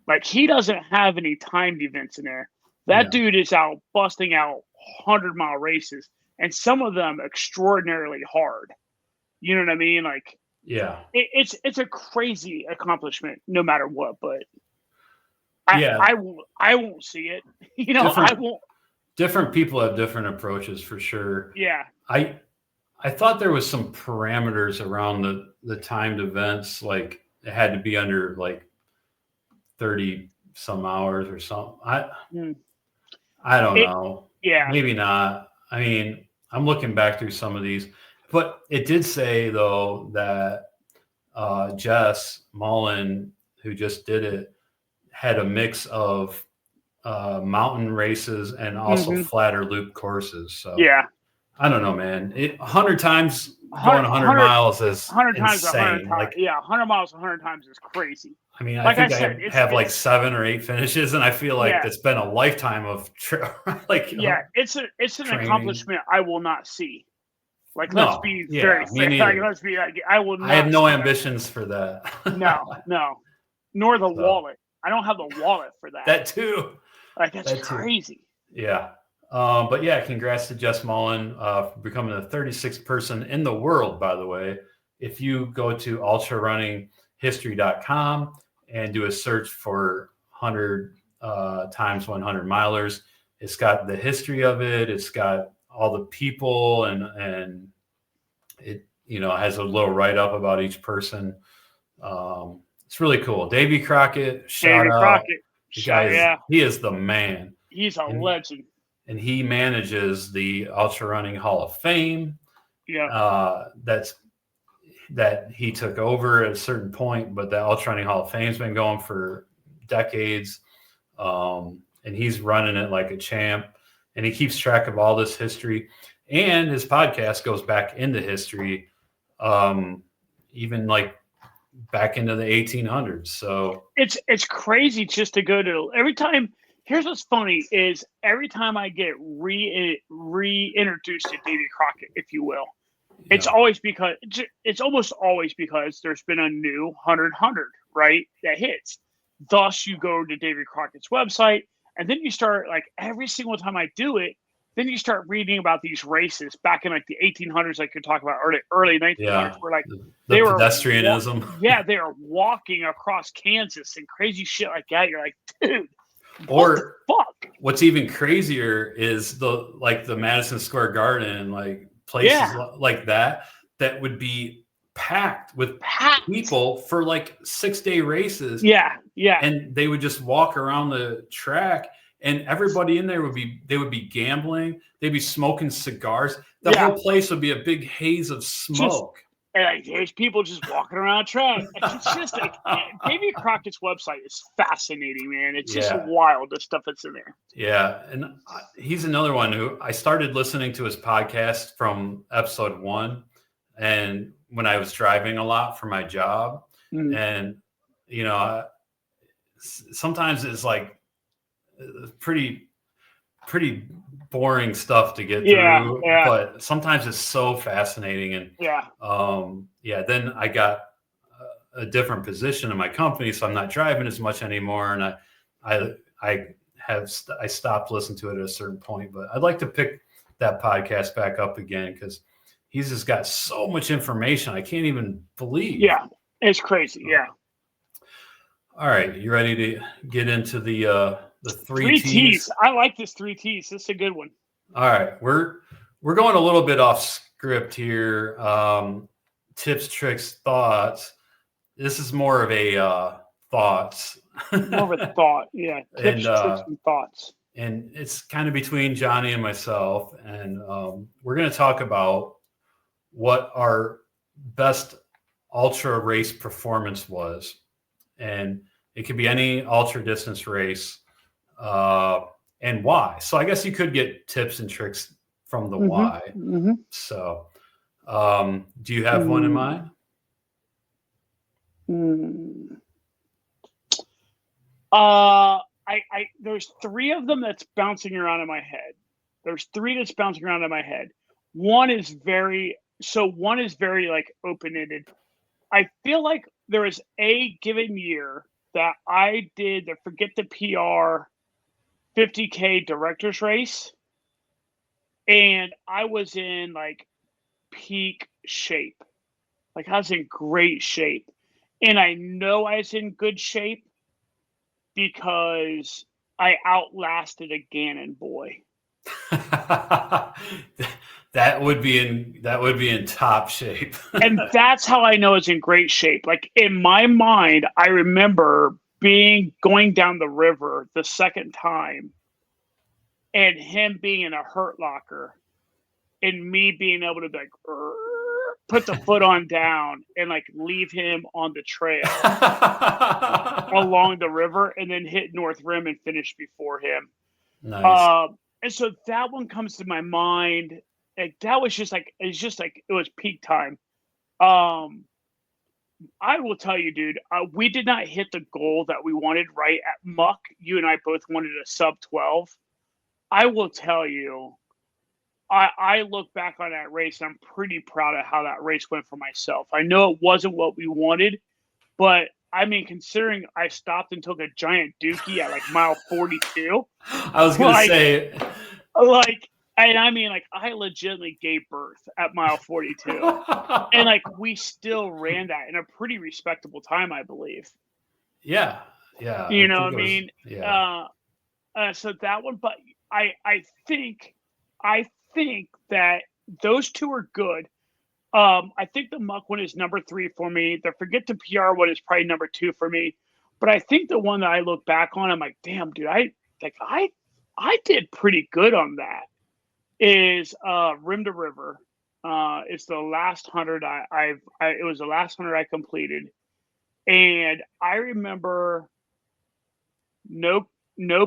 Like he doesn't have any timed events in there. That dude is out busting out 100-mile races, and some of them extraordinarily hard. You know what I mean? Like, yeah, it's a crazy accomplishment, no matter what. But I won't see it. You know, I won't. Different people have different approaches for sure. Yeah, I thought there was some parameters around the timed events, like it had to be under like 30 some hours or something. I don't know. Yeah. Maybe not. I mean, I'm looking back through some of these, but it did say though that Jess Mullen, who just did it, had a mix of mountain races and also flatter loop courses. So yeah. I don't know, man. 100 times going 100 miles is 100 times insane. 100 times. 100 miles 100 times is crazy. I mean, I think I have like 7 or 8 finishes, and I feel like it's been a lifetime of it's an accomplishment I will not see. Like, let's be very fair. Like, let's be like, I will not. I have no ambitions for that. No, nor the wallet. I don't have the wallet for that. That too. Like that's crazy. Yeah. But yeah, congrats to Jess Mullen for becoming the 36th person in the world, by the way. If you go to ultrarunningshistory.com and do a search for 100 times 100 milers, it's got the history of it. It's got all the people and it, has a little write-up about each person. It's really cool. Davey Crockett, shout out. He is the man. He's a legend. And he manages the Ultra Running Hall of Fame. Yeah. That he took over at a certain point, but the Ultra Running Hall of Fame's been going for decades. And he's running it like a champ. And he keeps track of all this history. And his podcast goes back into history, even like back into the 1800s. So it's crazy just to go to every time. Here's what's funny is every time I get reintroduced to Davy Crockett, if you will, it's almost always because there's been a new 100, right, that hits. Thus, you go to Davy Crockett's website, and then you start, like, every single time I do it, then you start reading about these races back in, like, the 1800s, like you're talking about, early 1900s, where, like, the pedestrianism. They are walking across Kansas and crazy shit like that. You're like, dude. Or fuck. What's even crazier is the Madison Square Garden, like places like that would be packed with people for like 6-day races. Yeah. And they would just walk around the track, and everybody in there would be gambling. They'd be smoking cigars. The whole place would be a big haze of smoke. And like, there's people just walking around track. It's just like Davy Crockett's website is fascinating, man. It's just wild, the stuff that's in there. Yeah, and he's another one who I started listening to his podcast from episode 1, and when I was driving a lot for my job, and sometimes it's like pretty boring stuff to get through, but sometimes it's so fascinating. And then I got a different position in my company, so I'm not driving as much anymore, and I stopped listening to it at a certain point. But I'd like to pick that podcast back up again because he's just got so much information I can't even believe. Yeah, it's crazy. Yeah. All right, you ready to get into the three T's? I like this 3 T's. This is a good one. All right, we're going a little bit off script here. Tips, tricks, thoughts. This is more of a thoughts. More of a thought, yeah. Tips, tricks, and thoughts. And it's kind of between Johnny and myself, and we're going to talk about what our best ultra race performance was. And It could be any ultra distance race, and why. So I guess you could get tips and tricks from the why. So, do you have one in mind? There's three of them that's bouncing around in my head. One is very like open-ended. I feel like there is a given year that I did the Forget the PR 50K director's race, and I was in like peak shape. Like I was in great shape. And I know I was in good shape because I outlasted a Gannon boy. That would be in top shape. And that's how I know it's in great shape. Like in my mind, I remember going down the river the second time and him being in a hurt locker and me being able to like put the foot on down and like leave him on the trail along the river and then hit North Rim and finish before him. Nice. And so that one comes to my mind. Like that was just like it was peak time. I will tell you, dude, we did not hit the goal that we wanted right at Muck. You and I both wanted a sub 12. I will tell you, I look back on that race and I'm pretty proud of how that race went for myself. I know it wasn't what we wanted, but I mean, considering I stopped and took a giant dookie at like mile 42. I was going to say. I legitimately gave birth at mile 42. And like, we still ran that in a pretty respectable time, I believe. Yeah. Yeah. You know what I mean? Yeah. So that one, but I think that those two are good. I think the Muck one is number 3 for me. The Forget the PR one is probably number 2 for me. But I think the one that I look back on, I'm like, damn, dude, I did pretty good on that. Is Rim to River. It's the last 100 it was the last 100 I completed. And I remember no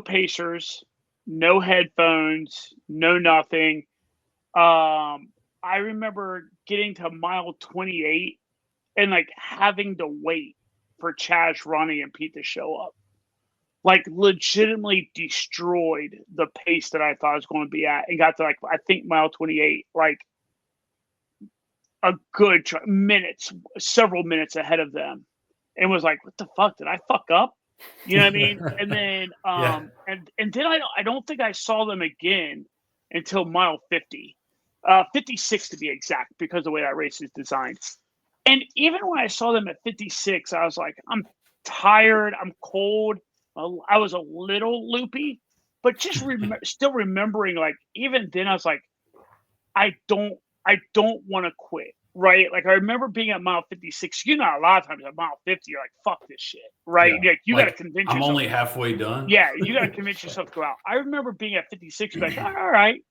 pacers, no headphones, no nothing. I remember getting to mile 28 and like having to wait for Chaz, Ronnie, and Pete to show up. Like legitimately destroyed the pace that I thought I was going to be at and got to like, I think mile 28, like a good several minutes ahead of them, and was like, what the fuck, did I fuck up? You know what I mean? And then, and then I don't think I saw them again until mile 50, 56 to be exact, because of the way that race is designed. And even when I saw them at 56, I was like, I'm tired, I'm cold. I was a little loopy, but just still remembering, like, even then I was like, I don't want to quit, right? Like, I remember being at mile 56. You know, a lot of times at mile 50, you're like, fuck this shit, right? Yeah. Like, you got to convince yourself. I'm only halfway done. Yeah, you got to convince yourself to go out. I remember being at 56, like, all right,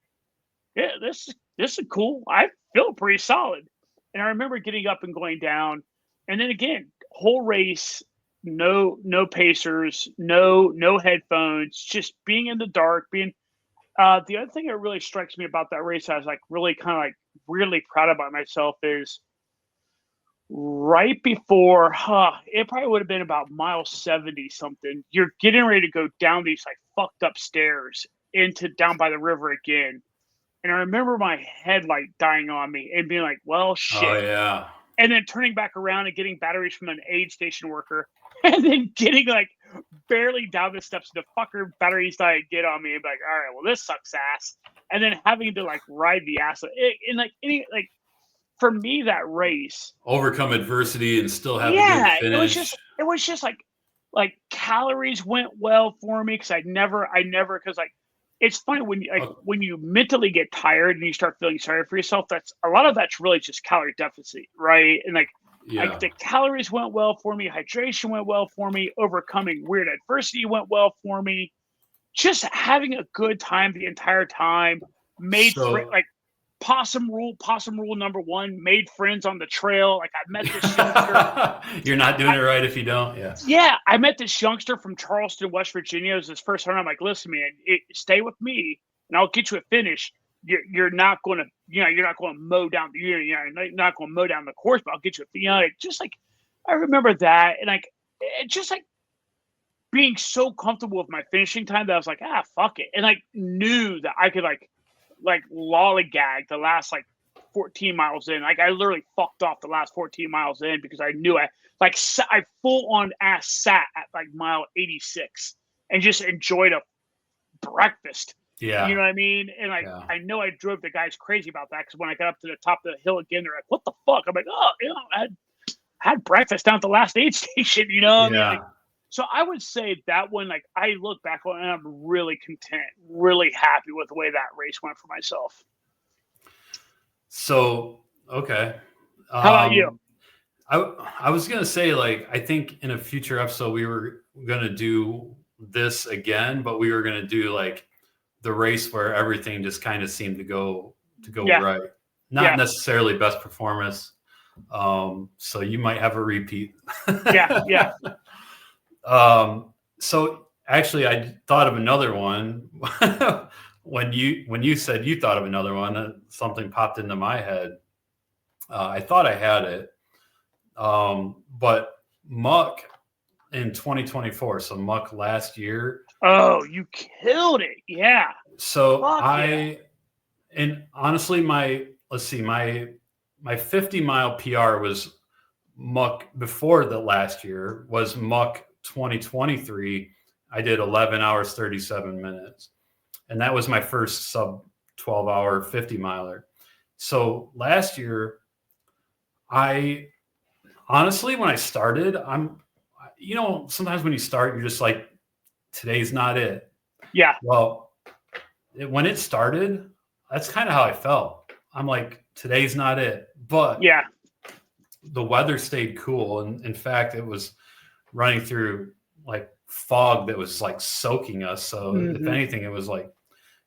yeah, this is cool. I feel pretty solid. And I remember getting up and going down. And then again, whole race, no pacers, no headphones, just being in the dark, the other thing that really strikes me about that race, I was like really kind of like really proud about myself, is right before, it probably would have been about mile 70 something, you're getting ready to go down these like fucked up stairs down by the river again. And I remember my headlight dying on me and being like, well, shit. Oh, yeah. And then turning back around and getting batteries from an aid station worker, and then getting like barely down the steps, the fucker batteries died get on me and be like, all right, well, this sucks ass. And then having to like ride the ass. And like for me, that race, overcome adversity and still have a good finish. It was just like calories went well for me, because I never because like, it's funny when you mentally get tired and you start feeling sorry for yourself, that's really just calorie deficit, right? And like the calories went well for me, hydration went well for me, overcoming weird adversity went well for me, just having a good time the entire time possum rule number one, made friends on the trail. Like, I met this youngster. You're not doing it right if you don't. Yeah. Yeah, I met this youngster from Charleston, West Virginia. It was his first time. I'm like, listen, man, stay with me, and I'll get you a finish. You're not going to, you're not going to mow down. You're not going to mow down the course, but I'll get you a, just like, I remember that, and like, it just like being so comfortable with my finishing time that I was like, fuck it, and like knew that I could like lollygag the last like 14 miles in. Like, I literally fucked off the last 14 miles in because I knew I full on ass sat at like mile 86 and just enjoyed a breakfast. Yeah. You know what I mean? And like, I know I drove the guys crazy about that because when I got up to the top of the hill again, they're like, what the fuck? I'm like, I had breakfast down at the last aid station, you know? I mean, like, so I would say that one, like, I look back on it and I'm really content, really happy with the way that race went for myself. So, okay. How about you? I was going to say, like, I think in a future episode, we were going to do this again, but we were going to do like the race where everything just kind of seemed to go right. Not necessarily best performance. So you might have a repeat. Yeah. So actually I thought of another one when you said you thought of another one, something popped into my head. I thought I had it. But Muck in 2024, so Muck last year. Oh, you killed it. Yeah. So and honestly, my 50-mile PR was Muck before the last year was Muck 2023. I did 11 hours, 37 minutes. And that was my first sub 12-hour 50-miler. So last year, honestly, when I started, sometimes when you start, you're just like, today's not it. Yeah. Well, when it started, that's kind of how I felt. I'm like, today's not it. But the weather stayed cool. And in fact, it was running through like fog that was like soaking us. So if anything, it was like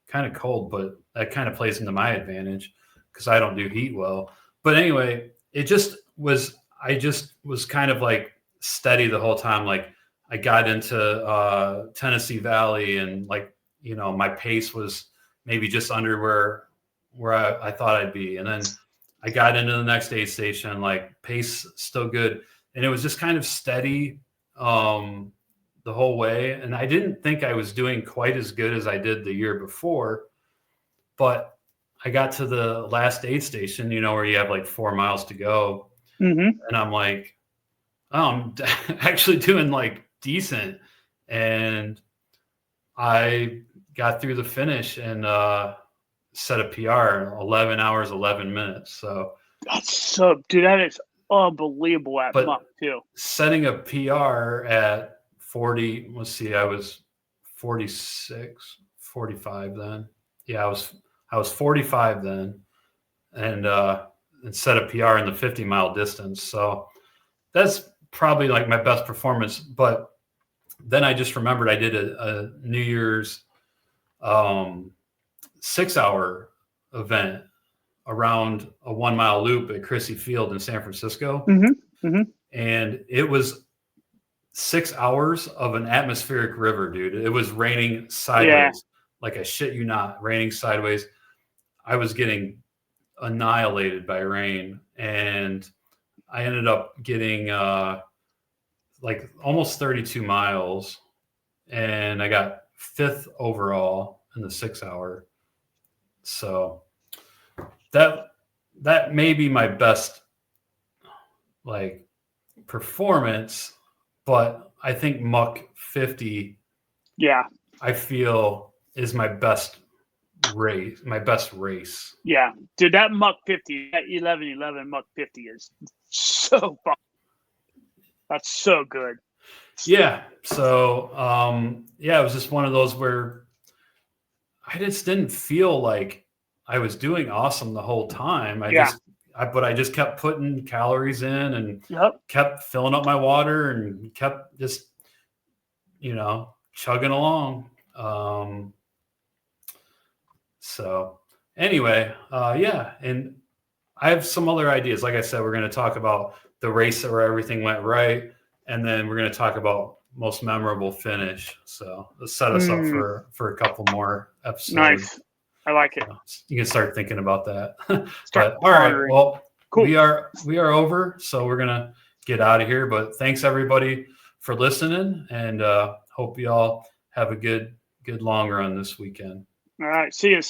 kind of cold, but that kind of plays into my advantage because I don't do heat well. But anyway, I just was kind of like steady the whole time. Like I got into Tennessee Valley and like, my pace was maybe just under where I thought I'd be. And then I got into the next aid station, like pace still good. And it was just kind of steady the whole way. And I didn't think I was doing quite as good as I did the year before, but I got to the last aid station, where you have like 4 miles to go. And I'm like, I'm actually doing like decent. And I got through the finish and set a PR, 11 hours, 11 minutes. So that is unbelievable at Muck too. Setting a PR at 40, I was 46, 45 then. Yeah, I was 45 then. And set a PR in the 50-mile distance. So that's probably like my best performance. But then I just remembered I did a New Year's 6-hour event around a 1-mile loop at Crissy Field in San Francisco. And it was 6 hours of an atmospheric river, dude. It was raining sideways. Like I shit you not, raining sideways. I was getting annihilated by rain, and I ended up getting like almost 32 miles, and I got 5th overall in the 6 hour. So that may be my best like performance, but I think Muck 50 I feel is my best race. Yeah, dude, that Muck 50, that 11:11 Muck 50 is so fun. That's so good. Yeah. So it was just one of those where I just didn't feel like I was doing awesome the whole time. I just kept putting calories in and kept filling up my water and kept just chugging along. anyway, yeah, and I have some other ideas. Like I said, we're going to talk about the race where everything went right, and then we're going to talk about most memorable finish. So let's set us up for a couple more episodes. Nice. I like it. You can start thinking about that. But all right, well, cool. We are over, so we're gonna get out of here. But thanks everybody for listening, and hope you all have a good long run this weekend. All right, see you.